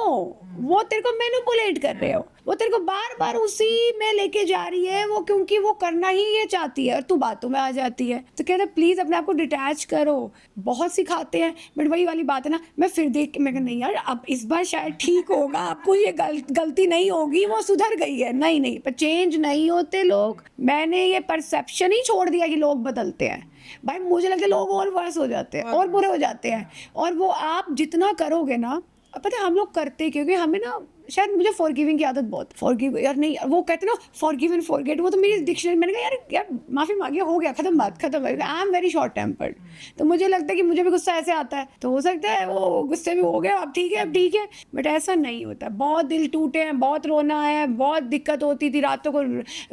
वो तेरे को मैनिपुलेट कर रहे हो, वो तेरे को बार बार उसी में लेके जा रही है, वो क्योंकि वो करना ही ये चाहती है और तू बातों में आ जाती है। तो कहते प्लीज अपने आप को डिटैच करो। बहुत सिखाते हैं बट वही वाली बात है ना, मैं फिर देख के मैं कहा नहीं यार अब इस बार शायद ठीक होगा, आपको ये गलती नहीं होगी, वो सुधर गई है। नहीं नहीं, पर चेंज नहीं होते लोग। मैंने ये परसेप्शन ही छोड़ दिया कि लोग बदलते हैं। भाई मुझे लगता है लोग और वर्स हो जाते हैं और बुरे हो जाते हैं। और वो आप जितना करोगे ना, पता है हम लोग करते क्योंकि हमें ना शायद मुझे फॉरगिविंग की आदत बहुत, फॉरगिव यार नहीं, वो कहते ना फॉरगिव एंड फॉरगेट, वो तो मेरी डिक्शनरी, मैंने कहा यार माफ़ी मांगी हो गया, खत्म बात खत्म। I am very short tempered, तो मुझे लगता है कि मुझे भी गुस्सा ऐसे आता है, तो हो सकता है वो गुस्से में हो गया, अब ठीक है अब ठीक है, बट ऐसा नहीं होता। बहुत दिल टूटे हैं, बहुत रोना है, बहुत दिक्कत होती थी, रातों को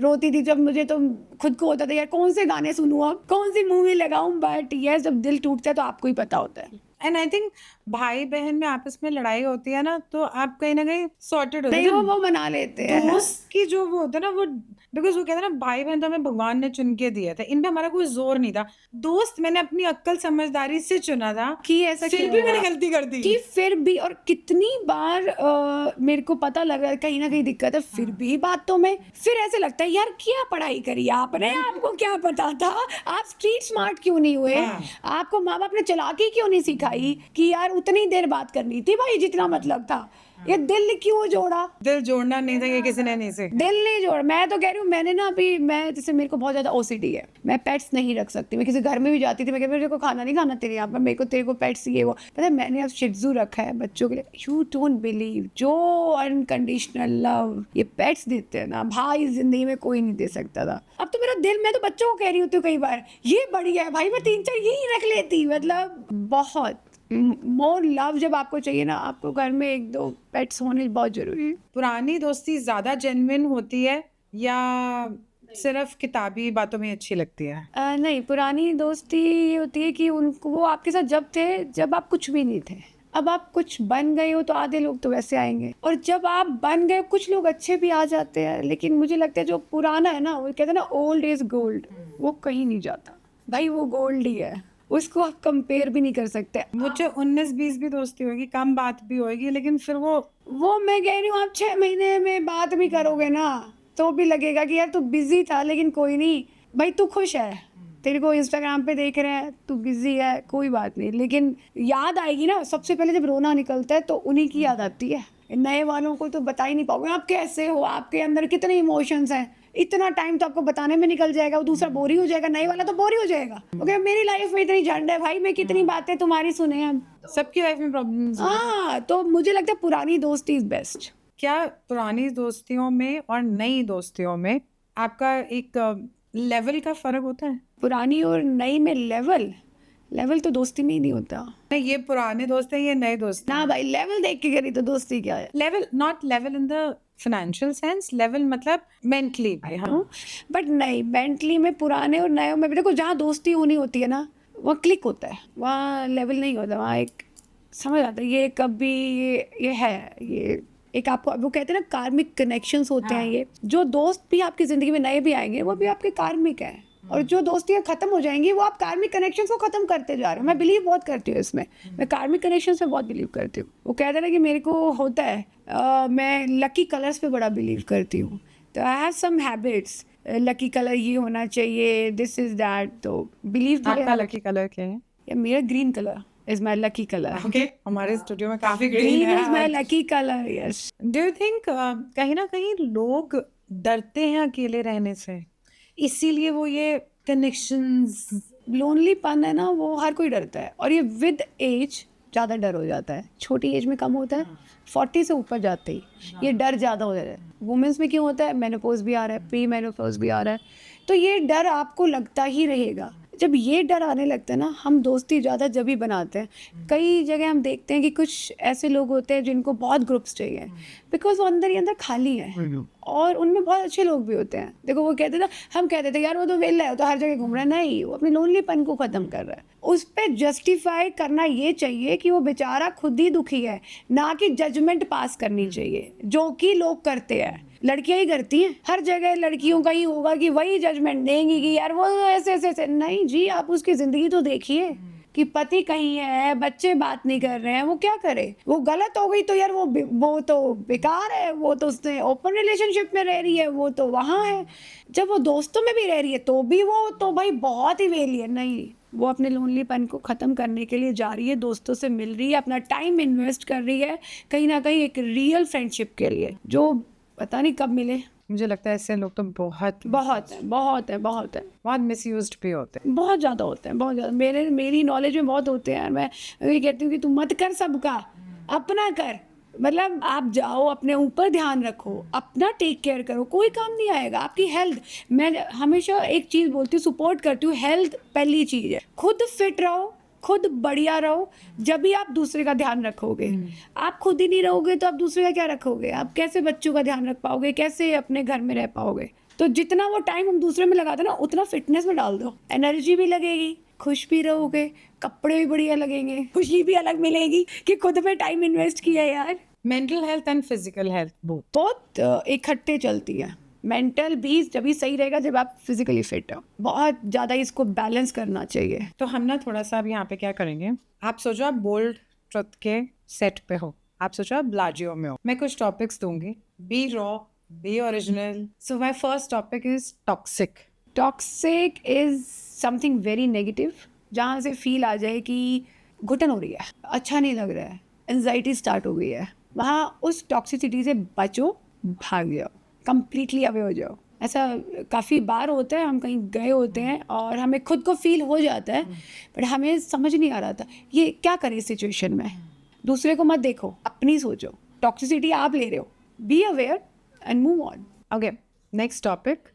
रोती थी जब मुझे तो खुद को होता था यार कौन से गाने सुनूँ, अब कौन सी मूवी लगाऊँ। बट ये जब दिल टूटता है तो आपको ही पता होता है। एंड आई थिंक भाई बहन में आपस में लड़ाई होती है ना, तो आप कहीं ना कहीं सॉर्टेड होते नहीं हैं। वो मना लेते हैं। दोस्त की जो वो होता है ना, वो बिकॉज वो कहते हैं ना भाई बहन तो हमें भगवान ने चुन के दिया था, इन पे हमारा कोई जोर नहीं था। दोस्त मैंने अपनी अक्ल समझदारी से चुना था कि ऐसा फिर क्यों भी हुआ? मैंने गलती कर दी कि फिर भी, और कितनी बार मेरे को पता लग रहा है कहीं ना कहीं दिक्कत है, फिर भी बातों में फिर ऐसे लगता है यार क्या पढ़ाई करी आपने, आपको क्या पता था, आप स्ट्रीट स्मार्ट क्यों नहीं हुए, आपको माँ बाप ने चालाकी क्यों नहीं सिखाई कि यार उतनी देर बात करनी थी भाई जितना मतलब था, ये दिल क्यों जोड़ा? दिल जोड़ना नहीं था, ये किसी ने नहीं से दिल नहीं जोड़। मैं तो कह रही हूँ मैंने ना अभी, मैं जैसे मेरे को बहुत ज्यादा ओसीडी है, मैं पेट्स नहीं रख सकती। मैं किसी घर में भी जाती थी, मैं कहती मेरे को खाना नहीं खाना तेरे यहाँ पर, मेरे को तेरे को पेट्स ये वो। पता है मैंने अब शिट्जू रखा है बच्चों के लिए। यू डोंट बिलीव, जो अनकंडीशनल लव ये पेट्स देते हैं ना भाई, जिंदगी में कोई नहीं दे सकता था। अब तो मेरा दिल, मैं तो बच्चों को कह रही होती हूँ कई बार ये बढ़िया है भाई, मैं 3-4 यही रख लेती। मतलब बहुत मोर लव जब आपको चाहिए ना, आपको घर में 1-2 पेट्स होने बहुत जरूरी है। पुरानी दोस्ती ज्यादा जेन्युइन होती है या सिर्फ किताबी बातों में अच्छी लगती है? नहीं, पुरानी दोस्ती ये होती है कि उनको, वो आपके साथ जब थे जब आप कुछ भी नहीं थे। अब आप कुछ बन गए हो तो आधे लोग तो वैसे आएंगे, और जब आप बन गए कुछ लोग अच्छे भी आ जाते हैं। लेकिन मुझे लगता है जो पुराना है ना, वो कहते हैं ना ओल्ड इज गोल्ड, वो कहीं नहीं जाता भाई, वो गोल्ड ही है, उसको आप कंपेयर भी नहीं कर सकते। मुझे 19-20 भी दोस्ती होगी, कम बात भी होगी, लेकिन फिर वो मैं कह रही हूँ आप 6 महीने में बात भी करोगे ना तो भी लगेगा कि यार तू बिजी था, लेकिन कोई नहीं भाई, तू खुश है, तेरे को इंस्टाग्राम पे देख रहे हैं, तू बिजी है, कोई बात नहीं। लेकिन याद आएगी ना, सबसे पहले जब रोना निकलता है तो उन्हीं की याद आती है। नए वालों को तो बता ही नहीं पाओगे आप कैसे हो, आपके अंदर कितने इमोशंस हैं, इतना टाइम तो आपको बताने में निकल जाएगा, वो दूसरा बोरी हो जाएगा, नए वाला तो बोरी हो जाएगा। ओके मेरी लाइफ में इतनी झंड है भाई, मैं कितनी बातें तुम्हारी सुने हैं। सबकी लाइफ में प्रॉब्लम्स। हाँ, तो मुझे लगता है पुरानी दोस्ती इज बेस्ट। क्या पुरानी दोस्तियों में और नई दोस्तियों में आपका एक लेवल का फर्क होता है? पुरानी और नई में लेवल तो दोस्ती में ही नहीं होता। नहीं, ये पुराने दोस्त हैं, ये नए दोस्त ना भाई, लेवल देख के करी तो दोस्ती क्या है। Level, not level in the financial sense, level मतलब मेंटली भाई। हाँ, बट नहीं, मेंटली में पुराने और नए में देखो, जहाँ दोस्ती होनी होती है ना वहाँ क्लिक होता है, वहाँ लेवल नहीं होता, वहाँ एक समझ आता है ये कभी ये है, ये एक आपको, वो कहते हैं ना कार्मिक कनेक्शंस होते हैं। ये जो दोस्त भी आपकी ज़िंदगी में नए भी आएंगे वो भी आपके कार्मिक हैं, और जो दोस्तियाँ खत्म हो जाएंगी वो आप कार्मिक कनेक्शंस को खत्म करते जा रहे हो। मैं बिलीव बहुत करती हूँ इसमें, मैं कार्मिक कनेक्शंस में बहुत बिलीव करती हूँ। वो कहते हैं ना कि मेरे को होता है, मैं लकी कलर्स पे बड़ा बिलीव करती हूँ, तो I have some habits, lucky colour ये होना चाहिए, दिस इज दैट, तो बिलीव। आपका लकी कलर क्या है? या मेरा green colour is my lucky colour. Okay, हमारे स्टूडियो में काफी ग्रीन ग्रीन इज माई है। Lucky colour, yes. Do you think कहीं ना कहीं लोग डरते हैं अकेले रहने से, इसीलिए वो ये कनेक्शंस? लोनलीपन है ना, वो हर कोई डरता है, और ये विद एज ज़्यादा डर हो जाता है, छोटी एज में कम होता है, 40 से ऊपर जाते ही ये डर ज़्यादा हो जाता है। वुमेंस में क्यों होता है, मेनोपॉज भी आ रहा है, प्री मेनोपॉज भी आ रहा है, तो ये डर आपको लगता ही रहेगा। जब ये डर आने लगता है ना, हम दोस्ती ज़्यादा जब ही बनाते हैं। कई जगह हम देखते हैं कि कुछ ऐसे लोग होते हैं जिनको बहुत ग्रुप्स चाहिए, बिकॉज वो अंदर ही अंदर खाली है, और उनमें बहुत अच्छे लोग भी होते हैं। देखो वो कहते थे, हम कहते थे यार वो तो वेला है, वो तो हर जगह घूम रहा है, नहीं, वो अपने लोनलीपन को ख़त्म कर रहा है। उस पर जस्टिफाई करना ये चाहिए कि वो बेचारा खुद ही दुखी है, ना कि जजमेंट पास करनी चाहिए, जो कि लोग करते हैं, लड़कियां ही करती हैं। हर जगह लड़कियों का ही होगा कि वही जजमेंट देंगी कि यार वो ऐसे ऐसे ऐसे। नहीं जी, आप उसकी ज़िंदगी तो देखिए कि पति कहीं है, बच्चे बात नहीं कर रहे हैं, वो क्या करे? वो गलत हो गई तो यार वो तो बेकार है, वो तो उसने ओपन रिलेशनशिप में रह रही है, वो तो वहाँ है। जब वो दोस्तों में भी रह रही है तो भी वो तो भाई बहुत ही वेली है। नहीं, वो अपने लोनलीपन को ख़त्म करने के लिए जा रही है, दोस्तों से मिल रही है, अपना टाइम इन्वेस्ट कर रही है कहीं ना कहीं एक रियल फ्रेंडशिप के लिए, जो पता नहीं कब मिले। मुझे लगता है ऐसे लोग तो बहुत बहुत मिसयूज्ड भी होते हैं। बहुत ज़्यादा होते हैं, बहुत ज़्यादा। मेरी नॉलेज में बहुत होते हैं यार। मैं ये कहती हूँ कि तुम मत कर सबका, अपना कर। मतलब आप जाओ, अपने ऊपर ध्यान रखो, अपना टेक केयर करो, कोई काम नहीं आएगा। आपकी हेल्थ, मैं हमेशा एक चीज़ बोलती हूँ, सपोर्ट करती हूँ, हेल्थ पहली चीज़ है। खुद फिट रहो, खुद बढ़िया रहो, जब भी आप दूसरे का ध्यान रखोगे। आप खुद ही नहीं रहोगे तो आप दूसरे का क्या रखोगे? आप कैसे बच्चों का ध्यान रख पाओगे, कैसे अपने घर में रह पाओगे? तो जितना वो टाइम हम दूसरे में लगाते हैं ना, उतना फिटनेस में डाल दो, एनर्जी भी लगेगी, खुश भी रहोगे, कपड़े भी बढ़िया लगेंगे, खुशी भी अलग मिलेगी कि खुद पे टाइम इन्वेस्ट किया यार। Mental health and physical health बहुत इकट्ठे चलती है। मेंटल भी जब भी सही रहेगा जब आप फिजिकली फिट हो। बहुत ज़्यादा इसको बैलेंस करना चाहिए। तो हम ना थोड़ा सा अब यहाँ पे क्या करेंगे, आप सोचो आप बोल्ड ट्रुथ के सेट पे हो, आप सोचो आप ब्लाजियो में हो। मैं कुछ टॉपिक्स दूंगी, B raw, B original. So my first topic is toxic. Toxic is something very negative, जहाँ से फील आ जाए कि घुटन हो रही है, अच्छा नहीं लग रहा है, एंजाइटी स्टार्ट हो गई है, वहाँ उस टॉक्सिसिटी से बचो, भाग जाओ, कंप्लीटली अवे हो जाओ। ऐसा काफ़ी बार होता है, हम कहीं गए होते हैं और हमें खुद को फील हो जाता है, बट हमें समझ नहीं आ रहा था ये क्या करें इस सिचुएशन में। दूसरे को मत देखो, अपनी सोचो। टॉक्सिसिटी आप ले रहे हो, be aware and move on. Okay, next topic,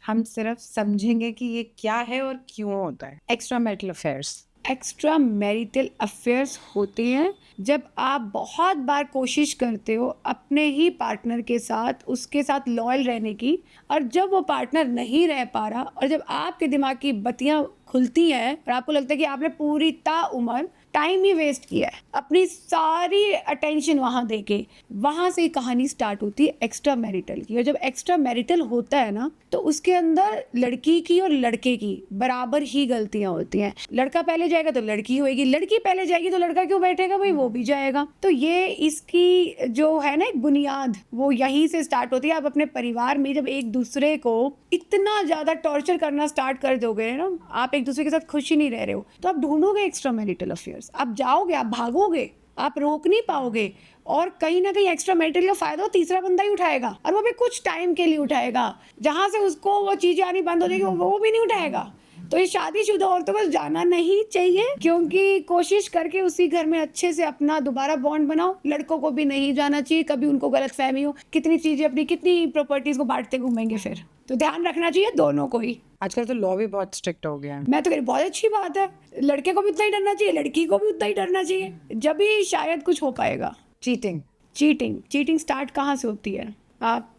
हम सिर्फ समझेंगे कि ये क्या है और क्यों होता है। Extra marital affairs. Extra marital affairs होते हैं जब आप बहुत बार कोशिश करते हो अपने ही पार्टनर के साथ, उसके साथ लॉयल रहने की, और जब वो पार्टनर नहीं रह पा रहा, और जब आपके दिमाग की बत्तियां खुलती हैं और आपको लगता है कि आपने पूरी ताउम्र टाइम ही वेस्ट किया है, अपनी सारी अटेंशन वहाँ देके, वहाँ से ही कहानी स्टार्ट होती है एक्स्ट्रा मैरिटल की। और जब एक्स्ट्रा मैरिटल होता है ना, तो उसके अंदर लड़की की और लड़के की बराबर ही गलतियाँ होती हैं। लड़का पहले जाएगा तो लड़की होएगी, लड़की पहले जाएगी तो लड़का क्यों बैठेगा भाई, वो भी जाएगा। तो ये इसकी जो है ना एक बुनियाद, वो यहीं से स्टार्ट होती है। आप अपने परिवार में जब एक दूसरे को इतना ज़्यादा टॉर्चर करना स्टार्ट कर दोगे ना, आप एक दूसरे के साथ खुश ही नहीं रह रहे हो, तो आप ढूंढोगे एक्स्ट्रा मैरिटल अफेयर्स, आप जाओगे, आप भागोगे, आप रोक नहीं पाओगे, और कहीं ना कहीं एक्स्ट्रा मैरिटल का फायदा तीसरा बंदा ही उठाएगा, और वो भी कुछ टाइम के लिए उठाएगा, जहां से उसको वो चीजें आनी बंद हो जाएगी, वो भी नहीं उठाएगा। तो ये शादीशुदा औरतों को जाना नहीं चाहिए, क्योंकि कोशिश करके उसी घर में अच्छे से अपना दोबारा बॉन्ड बनाओ। लड़कों को भी नहीं जाना चाहिए, कभी उनको गलत फहमी हो, कितनी चीजें अपनी, कितनी प्रॉपर्टीज को बांटते घूमेंगे फिर। तो ध्यान रखना चाहिए दोनों को ही। आजकल तो लॉ भी बहुत स्ट्रिक्ट हो गया है। मैं तो कह रही बहुत अच्छी बात है, लड़के को भी उतना ही डरना चाहिए, लड़की को भी उतना ही डरना चाहिए, जब ही शायद कुछ हो पाएगा। चीटिंग स्टार्ट कहाँ से होती है? आप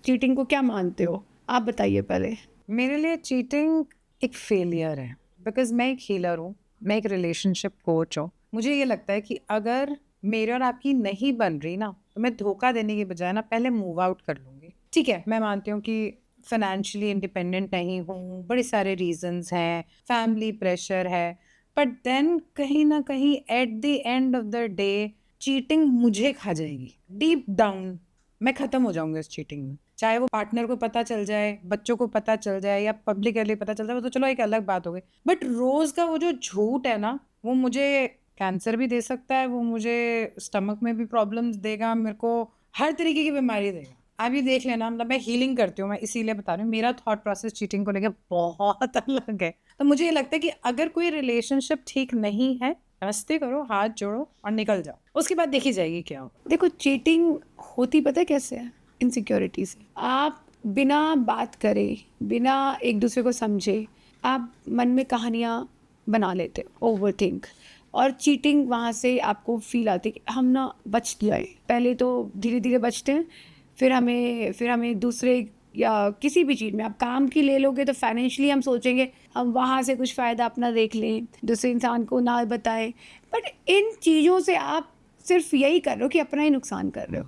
चीटिंग को क्या मानते हो, आप बताइए पहले। मेरे लिए चीटिंग एक फेलियर है, बिकॉज मैं एक हीलर हूँ, मैं एक रिलेशनशिप कोच हूँ। मुझे ये लगता है कि अगर मेरे और आपकी नहीं बन रही ना, तो मैं धोखा देने के बजाय ना पहले मूव आउट कर लूँगी। ठीक है, मैं मानती हूँ कि फाइनेंशियली इंडिपेंडेंट नहीं हूँ, बड़े सारे रीजंस हैं, फैमिली प्रेशर है, बट देन कहीं ना कहीं at the end of the day cheating मुझे खा जाएगी। डीप डाउन मैं ख़त्म हो जाऊंगी इस चीटिंग में। चाहे वो पार्टनर को पता चल जाए, बच्चों को पता चल जाए, या पब्लिकली पता चल जाए, वो तो चलो एक अलग बात हो गई, बट रोज़ का वो जो झूठ है ना, वो मुझे कैंसर भी दे सकता है, वो मुझे स्टमक में भी प्रॉब्लम्स देगा, मेरे को हर तरीके की बीमारी देगा। आप ये देख लेना, मतलब मैं हीलिंग करती हूँ, मैं इसीलिए बता रही हूँ, मेरा थॉट प्रोसेस चीटिंग को लेकर बहुत अलग है। तो मुझे ये लगता है कि अगर कोई रिलेशनशिप ठीक नहीं है, नमस्ते करो, हाथ जोड़ो और निकल जाओ, उसके बाद देखी जाएगी क्या हो। देखो चीटिंग होती पता है कैसे है? इनसिक्योरिटी से। आप बिना बात करे, बिना एक दूसरे को समझे, आप मन में कहानियाँ बना लेते हो, ओवर थिंक, और चीटिंग वहाँ से आपको फील आती है कि हम ना बच गए। पहले तो धीरे धीरे बचते हैं, फिर हमें दूसरे या किसी भी चीज़ में, आप काम की ले लोगे तो फाइनेंशियली हम सोचेंगे हम वहाँ से कुछ फ़ायदा अपना देख लें, दूसरे इंसान को ना बताएं। बट इन चीज़ों से आप सिर्फ यही कर रहे हो कि अपना ही नुकसान कर रहे हो।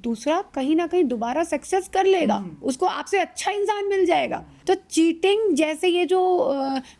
दूसरा कहीं ना कहीं दोबारा सक्सेस कर लेगा, उसको आपसे अच्छा इंसान मिल जाएगा। तो चीटिंग जैसे ये जो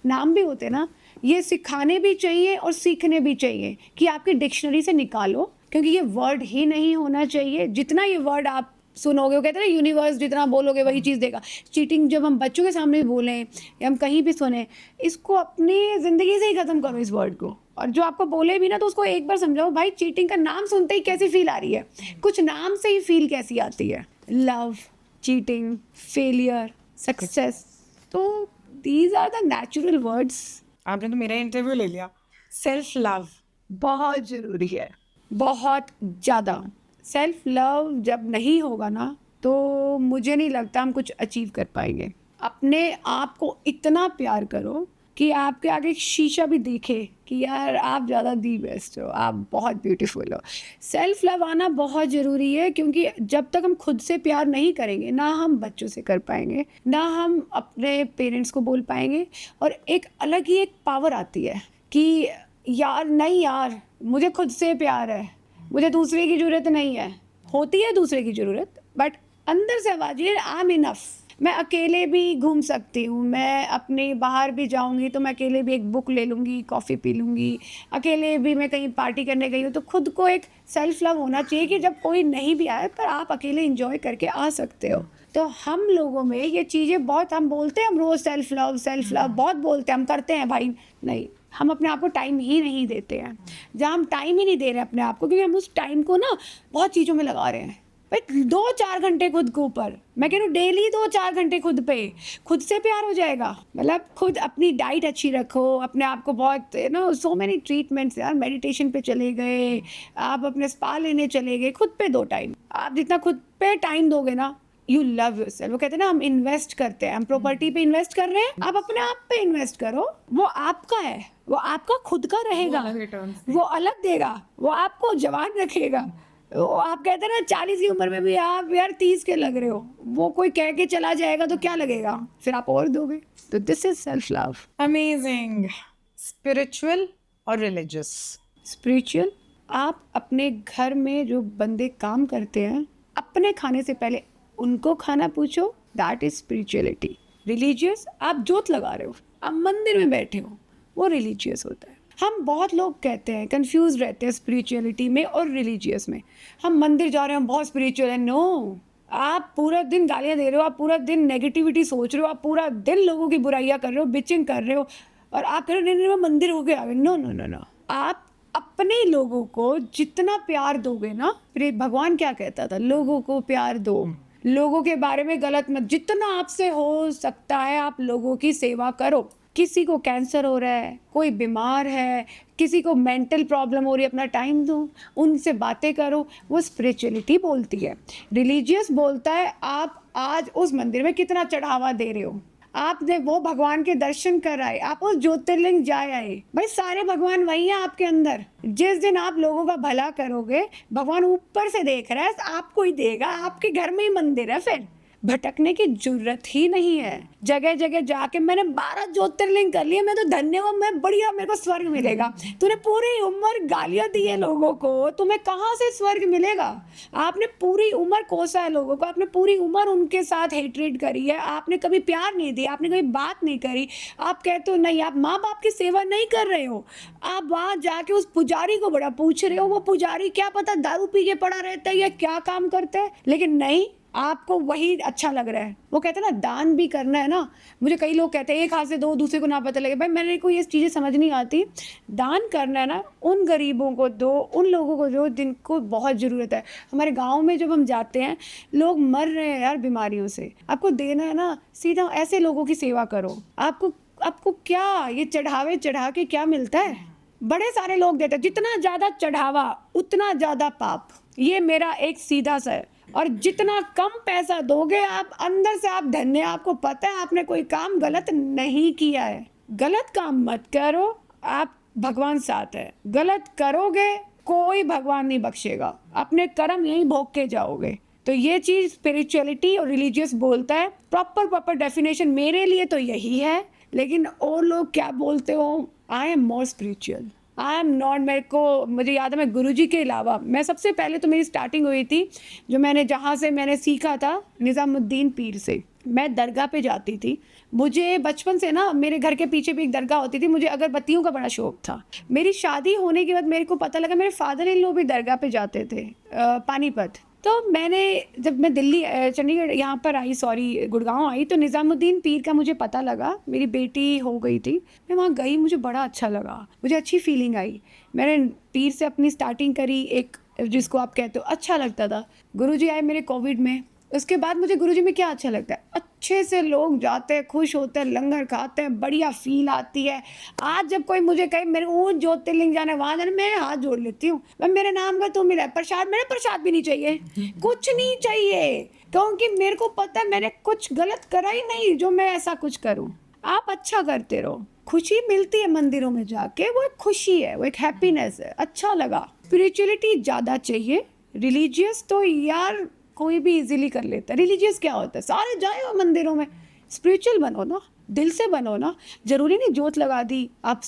नाम भी होते हैं ना, ये सिखाने भी चाहिए और सीखने भी चाहिए कि आपकी डिक्शनरी से निकालो, क्योंकि ये वर्ड ही नहीं होना चाहिए। जितना ये वर्ड आप सुनोगे, वो कहते हैं ना यूनिवर्स जितना बोलोगे वही चीज़ देगा। चीटिंग जब हम बच्चों के सामने भी बोलें या हम कहीं भी सुने, इसको अपनी ज़िंदगी से ही ख़त्म करो इस वर्ड को। और जो आपको बोले भी ना तो उसको एक बार समझाओ, भाई चीटिंग का नाम सुनते ही कैसी फील आ रही है, कुछ नाम से ही फील कैसी आती है, लव, चीटिंग, फेलियर, सक्सेस। तो these are the natural words. आपने तो मेरा इंटरव्यू ले लिया। सेल्फ लव बहुत ज़रूरी है, बहुत ज़्यादा। सेल्फ लव जब नहीं होगा ना तो मुझे नहीं लगता हम कुछ अचीव कर पाएंगे। अपने आप को इतना प्यार करो कि आपके आगे एक शीशा भी देखे कि यार आप ज़्यादा दी बेस्ट हो, आप बहुत ब्यूटीफुल हो। सेल्फ लव आना बहुत ज़रूरी है, क्योंकि जब तक हम खुद से प्यार नहीं करेंगे ना हम बच्चों से कर पाएंगे, ना हम अपने पेरेंट्स को बोल पाएंगे। और एक अलग ही एक पावर आती है कि यार नहीं यार, मुझे खुद से प्यार है, मुझे दूसरे की ज़रूरत नहीं है। होती है दूसरे की ज़रूरत, बट अंदर से आवाज़ ये आई एम इनफ। मैं अकेले भी घूम सकती हूँ, मैं अपने बाहर भी जाऊँगी तो मैं अकेले भी एक बुक ले लूँगी, कॉफ़ी पी लूँगी, अकेले भी मैं कहीं पार्टी करने गई हूँ। तो खुद को एक सेल्फ लव होना चाहिए कि जब कोई नहीं भी आए पर आप अकेले इंजॉय करके आ सकते हो। तो हम लोगों में ये चीज़ें बहुत, हम बोलते हैं हम रोज़ सेल्फ लव बहुत बोलते हैं, हम करते हैं भाई, नहीं, हम अपने आप को टाइम ही नहीं देते हैं। जहाँ हम टाइम ही नहीं दे रहे अपने आप को, क्योंकि हम उस टाइम को ना बहुत चीज़ों में लगा रहे हैं। भाई 2-4 घंटे खुद के ऊपर, मैं कह रही हूँ डेली 2-4 घंटे खुद पे, खुद से प्यार हो जाएगा। मतलब खुद अपनी डाइट अच्छी रखो, अपने आप को बहुत सो मेनी ट्रीटमेंट्स यार, मेडिटेशन पे चले गए, आप अपने स्पा लेने चले गए, खुद पे 2 टाइम। आप जितना खुद पे टाइम दोगे ना, यू लव योरसेल्फ। वो कहते हैं ना हम इन्वेस्ट करते हैं, हम प्रॉपर्टी पे इन्वेस्ट कर रहे हैं, आप अपने आप पे इन्वेस्ट करो। वो आपका है, वो आपका खुद का रहेगा, वो अलग देगा, वो आपको जवान रखेगा। वो आप कहते हैं ना 40 की उम्र में भी आप यार 30 के लग रहे हो, वो कोई कह के चला जाएगा तो क्या लगेगा, फिर आप और दोगे। तो this is self love. Amazing. Spiritual और रिलीजियस। स्पिरिचुअल, आप अपने घर में जो बंदे काम करते हैं, अपने खाने से पहले उनको खाना पूछो, दैट इज स्पिरिचुअलिटी। रिलीजियस, आप जोत लगा रहे हो, आप मंदिर में बैठे हो, वो रिलीजियस होता है। हम बहुत लोग कहते हैं, कंफ्यूज रहते हैं स्पिरिचुअलिटी में और रिलीजियस में। हम मंदिर जा रहे हैं, हम बहुत स्पिरिचुअल है। नो, आप पूरा दिन गालियाँ दे रहे हो, आप पूरा दिन नेगेटिविटी सोच रहे हो, आप पूरा दिन लोगों की बुराइयाँ कर रहे हो, बिचिंग कर रहे हो, और आप कह रहे हो नहीं नहीं मैं मंदिर हो गया। नो नो नो नो, आप अपने लोगों को जितना प्यार दोगे ना, फिर भगवान क्या कहता था, लोगों को प्यार दो, लोगों के बारे में गलत मत, जितना आपसे हो सकता है आप लोगों की सेवा करो। किसी को कैंसर हो रहा है, कोई बीमार है, किसी को मेंटल प्रॉब्लम हो रही है, अपना टाइम दो, उनसे बातें करो। वो स्पिरिचुअलिटी बोलती है। रिलीजियस बोलता है आप आज उस मंदिर में कितना चढ़ावा दे रहे हो, आपने वो भगवान के दर्शन कराए, आप उस ज्योतिर्लिंग जाए आए। भाई सारे भगवान वही हैं आपके अंदर। जिस दिन आप लोगों का भला करोगे, भगवान ऊपर से देख रहा है, आपको ही देगा। आपके घर में ही मंदिर है, फिर भटकने की जरूरत ही नहीं है। जगह जगह जाके मैंने 12 ज्योतिर्लिंग कर लिए, मैं तो धन्य हूँ, मैं बढ़िया, मेरे को स्वर्ग मिलेगा। तूने पूरी उम्र गालियाँ दी है लोगों को, तुम्हें कहाँ से स्वर्ग मिलेगा? आपने पूरी उम्र कोसा है लोगों को, आपने पूरी उम्र उनके साथ हेट्रेड करी है, आपने कभी प्यार नहीं दिया, आपने कभी बात नहीं करी। आप कहते हो नहीं, आप माँ बाप की सेवा नहीं कर रहे हो, आप वहाँ जाके उस पुजारी को बड़ा पूछ रहे हो। वो पुजारी क्या पता दारू पी के पड़ा रहता है या क्या काम करता है, लेकिन नहीं, आपको वही अच्छा लग रहा है। वो कहते हैं ना दान भी करना है ना, मुझे कई लोग कहते हैं एक हाथ से दो दूसरे को ना पता लगे, भाई मेरे को ये चीज़ें समझ नहीं आती। दान करना है ना, उन गरीबों को दो, उन लोगों को दो जिनको बहुत ज़रूरत है। हमारे गाँव में जब हम जाते हैं, लोग मर रहे हैं यार बीमारियों से, आपको देना है ना, सीधा ऐसे लोगों की सेवा करो। आपको क्या ये चढ़ावे चढ़ा के क्या मिलता है? बड़े सारे लोग देते हैं, जितना ज़्यादा चढ़ावा उतना ज़्यादा पाप, ये मेरा एक सीधा सा है। और जितना कम पैसा दोगे आप, अंदर से आप धन्य, आपको पता है आपने कोई काम गलत नहीं किया है। गलत काम मत करो, आप भगवान साथ है। गलत करोगे कोई भगवान नहीं बख्शेगा, अपने कर्म यहीं भोग के जाओगे। तो ये चीज़ स्पिरिचुअलिटी और रिलीजियस बोलता है, प्रॉपर डेफिनेशन मेरे लिए तो यही है। लेकिन और लोग क्या बोलते हो, I am more spiritual, I am not. मुझे याद है, मैं गुरुजी के अलावा, मैं सबसे पहले तो मेरी स्टार्टिंग हुई थी जहाँ से मैंने सीखा था, निज़ामुद्दीन पीर से। मैं दरगाह पे जाती थी, मुझे बचपन से ना, मेरे घर के पीछे भी एक दरगाह होती थी, मुझे अगरबत्तियों का बड़ा शौक था। मेरी शादी होने के बाद मेरे को पता लगा मेरे फादर इन लोग भी दरगाह पे जाते थे, पानीपत। तो जब मैं दिल्ली चंडीगढ़ यहाँ पर आई, सॉरी गुड़गांव आई, तो निज़ामुद्दीन पीर का मुझे पता लगा, मेरी बेटी हो गई थी, मैं वहाँ गई, मुझे बड़ा अच्छा लगा, मुझे अच्छी फीलिंग आई। मैंने पीर से अपनी स्टार्टिंग करी, एक जिसको आप कहते हो अच्छा लगता था। गुरुजी आए मेरे कोविड में, उसके बाद मुझे गुरुजी में क्या अच्छा लगता है, अच्छे से लोग जाते हैं, खुश होते हैं, लंगर खाते हैं, बढ़िया फील आती है। आज जब कोई मुझे कहे मेरे को ज्योतिर्लिंग जाना है, वहाँ जाना, मैं हाथ जोड़ लेती हूँ, मैं मेरे नाम का तो मिला प्रसाद, मेरे प्रसाद भी नहीं चाहिए, कुछ नहीं चाहिए, क्योंकि मेरे को पता है मैंने कुछ गलत करा ही नहीं जो मैं ऐसा कुछ करूँ। आप अच्छा करते रहो, खुशी मिलती है मंदिरों में जाके, वो एक खुशी है, वो एक हैप्पीनेस है, अच्छा लगा। स्पिरिचुअलिटी ज़्यादा चाहिए, रिलीजियस तो यार कोई भी इजीली कर लेता है। रिलीजियस क्या होता है, सारे जाए हो मंदिरों में, स्पिरिचुअल बनो ना, दिल से बनो ना। जरूरी नहीं जोत लगा दी, आप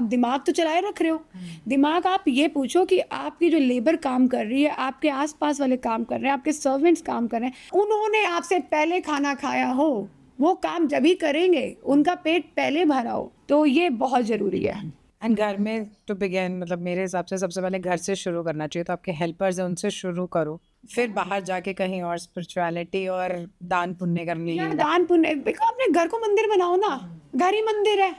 दिमाग तो चलाए रख रहे हो। दिमाग आप ये पूछो कि आपकी जो लेबर काम कर रही है, आपके आसपास वाले काम कर रहे हैं, आपके सर्वेंट्स काम कर रहे हैं, उन्होंने आपसे पहले खाना खाया हो, वो काम जब ही करेंगे, उनका पेट पहले भरा हो, तो ये बहुत ज़रूरी है। एंड घर में टू बिगिन, मतलब मेरे हिसाब से सबसे पहले घर से शुरू करना चाहिए। तो आपके हेल्पर्स हैं, उनसे शुरू करो, फिर बाहर जाके कहीं और स्पिरिचुअलिटी और दान पुण्य करने यार की। दान पुण्य, अपने घर को मंदिर बनाओ ना, घर ही मंदिर है,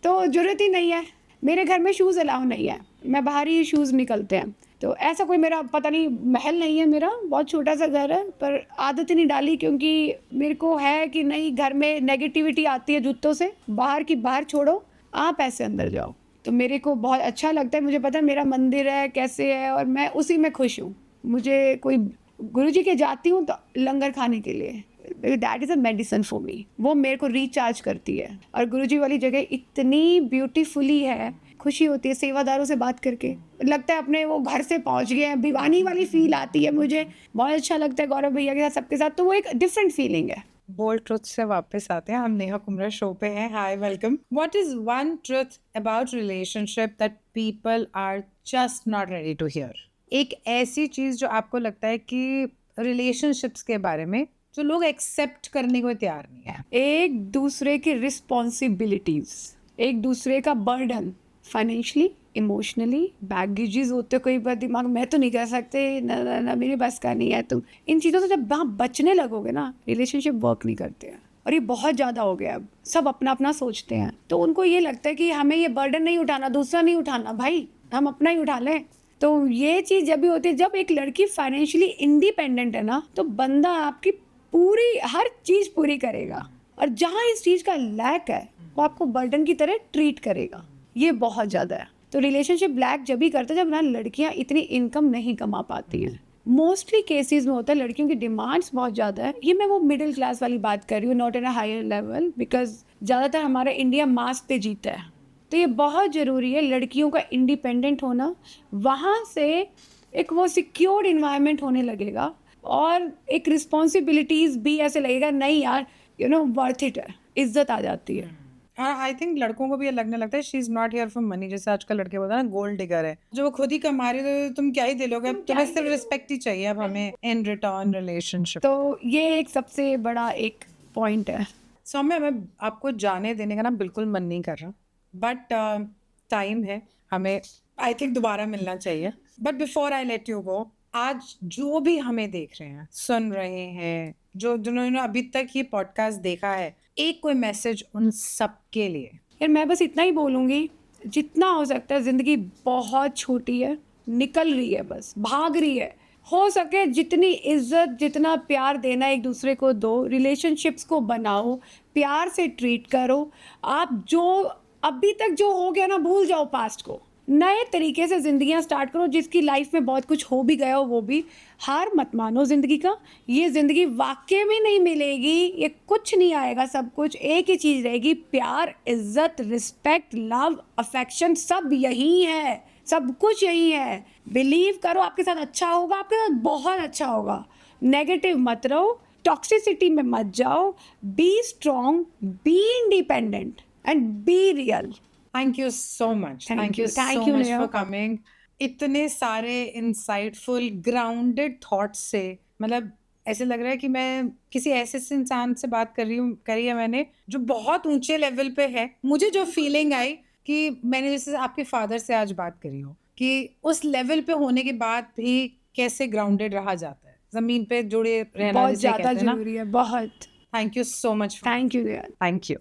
तो जरूरत ही नहीं है। मेरे घर में शूज़ अलाउ नहीं है, मैं बाहर ही शूज़ निकलते हैं। तो ऐसा कोई मेरा पता नहीं महल नहीं है, मेरा बहुत छोटा सा घर है, पर आदत ही नहीं डाली, क्योंकि मेरे को है कि नहीं, घर में नेगेटिविटी आती है जूतों से, बाहर छोड़ो, आप ऐसे अंदर जाओ। तो मेरे को बहुत अच्छा लगता है, मुझे पता है मेरा मंदिर है कैसे है, और मैं उसी में खुश हूँ। मुझे कोई गुरुजी के जाती हूँ तो लंगर खाने के लिए, that is a medicine for me, वो मेरे को रिचार्ज करती है। और गुरुजी वाली जगह इतनी ब्यूटीफुली है, खुशी होती है सेवादारों से बात करके, लगता है अपने वो घर से पहुंच गए हैं, भिवानी वाली फील आती है मुझे, बहुत अच्छा लगता है गौरव भैया के साथ, सबके साथ, तो वो एक डिफरेंट फीलिंग है। बोल्ड ट्रुथ से वापस आते हैं, हम नेहा कुमरा शो पे हैं। Hi, welcome. What is one truth about relationship that people are just not ready to hear? एक ऐसी चीज जो आपको लगता है कि रिलेशनशिप्स के बारे में जो लोग एक्सेप्ट करने को तैयार नहीं है। एक दूसरे की रिस्पॉन्सिबिलिटीज, एक दूसरे का बर्डन, फाइनेंशियली, इमोशनली, बैगेजेस होते कई बार दिमाग, मैं तो नहीं कर सकते, ना मेरे बस का नहीं है। तुम इन चीज़ों से जब वहाँ बचने लगोगे ना, रिलेशनशिप वर्क नहीं करते हैं। और ये बहुत ज़्यादा हो गया, अब सब अपना अपना सोचते हैं, तो उनको ये लगता है कि हमें ये बर्डन नहीं उठाना, दूसरा नहीं उठाना, भाई हम अपना ही उठा लें। तो ये चीज़ जब भी होती है, जब एक लड़की फाइनेंशियली इंडिपेंडेंट है ना, तो बंदा आपकी पूरी हर चीज़ पूरी करेगा, और जहाँ इस चीज़ का लैक है वो आपको बर्डन की तरह ट्रीट करेगा, ये बहुत ज़्यादा है। तो रिलेशनशिप ब्लैक जब भी करते हैं जब ना लड़कियां इतनी इनकम नहीं कमा पाती हैं। मोस्टली केसेस में होता है लड़कियों की डिमांड्स बहुत ज़्यादा है। ये मैं वो मिडिल क्लास वाली बात कर रही हूँ, not in a higher level, because ज़्यादातर हमारा इंडिया मास पे जीता है। तो ये बहुत ज़रूरी है लड़कियों का इंडिपेंडेंट होना, वहाँ से एक वो सिक्योर्ड इन्वायरमेंट होने लगेगा, और एक रिस्पॉन्सिबिलिटीज़ भी ऐसे लगेगा, नहीं यार वर्थ इट है, इज्जत आ जाती है। आई थिंक लड़कों को भी ये लगने लगता है she is not here for money, जैसे आजकल लड़के बोलते हैं ना गोल्ड डिगर है, जो वो खुद ही कमा रही है, तो तुम क्या ही दिलोगे, अब तुम्हें सिर्फ रिस्पेक्ट ही चाहिए अब हमें इन रिटर्न रिलेशनशिप। तो ये एक सबसे बड़ा एक पॉइंट है। सौम्या, मैं आपको जाने देने का ना बिल्कुल मन नहीं कर रहा, बट टाइम है, हमें आई थिंक दोबारा मिलना चाहिए। But before I let you go, आज जो भी हमें देख रहे हैं, सुन रहे हैं, जिन्होंने अभी तक ये पॉडकास्ट देखा है, एक कोई मैसेज उन सबके लिए। यार मैं बस इतना ही बोलूँगी, जितना हो सकता है, ज़िंदगी बहुत छोटी है, निकल रही है, बस भाग रही है। हो सके जितनी इज्जत, जितना प्यार देना एक दूसरे को दो, रिलेशनशिप्स को बनाओ, प्यार से ट्रीट करो। आप जो अभी तक जो हो गया ना, भूल जाओ पास्ट को, नए तरीके से ज़िंदगियाँ स्टार्ट करो। जिसकी लाइफ में बहुत कुछ हो भी गया हो वो भी, हार मत मानो ज़िंदगी का। ये ज़िंदगी वाकई में नहीं मिलेगी, ये कुछ नहीं आएगा, सब कुछ एक ही चीज़ रहेगी, प्यार, इज्जत, रिस्पेक्ट, लव, अफेक्शन, सब यही है, सब कुछ यही है। बिलीव करो, आपके साथ अच्छा होगा, आपके साथ बहुत अच्छा होगा। नेगेटिव मत रहो, टॉक्सिसिटी में मत जाओ, be strong, be independent and be real. Thank you so much, Thank thank you you. Thank so you, much Neha. For coming. इतने सारे इंसाइटफुल ग्राउंडेड थॉट्स से, मतलब ऐसे लग रहा है कि मैं किसी ऐसे इंसान से बात करी है मैंने जो बहुत ऊंचे लेवल पे है। मुझे जो फीलिंग आई कि मैंने जैसे आपके फादर से आज बात करी हो, कि उस लेवल पे होने के बाद भी कैसे ग्राउंडेड रहा जाता है, जमीन पे जुड़े रहना बहुत जिसे ज़्यादा कहते हैं ना। जरूरी है, बहुत। Thank you so much. Thank you यार। Thank you.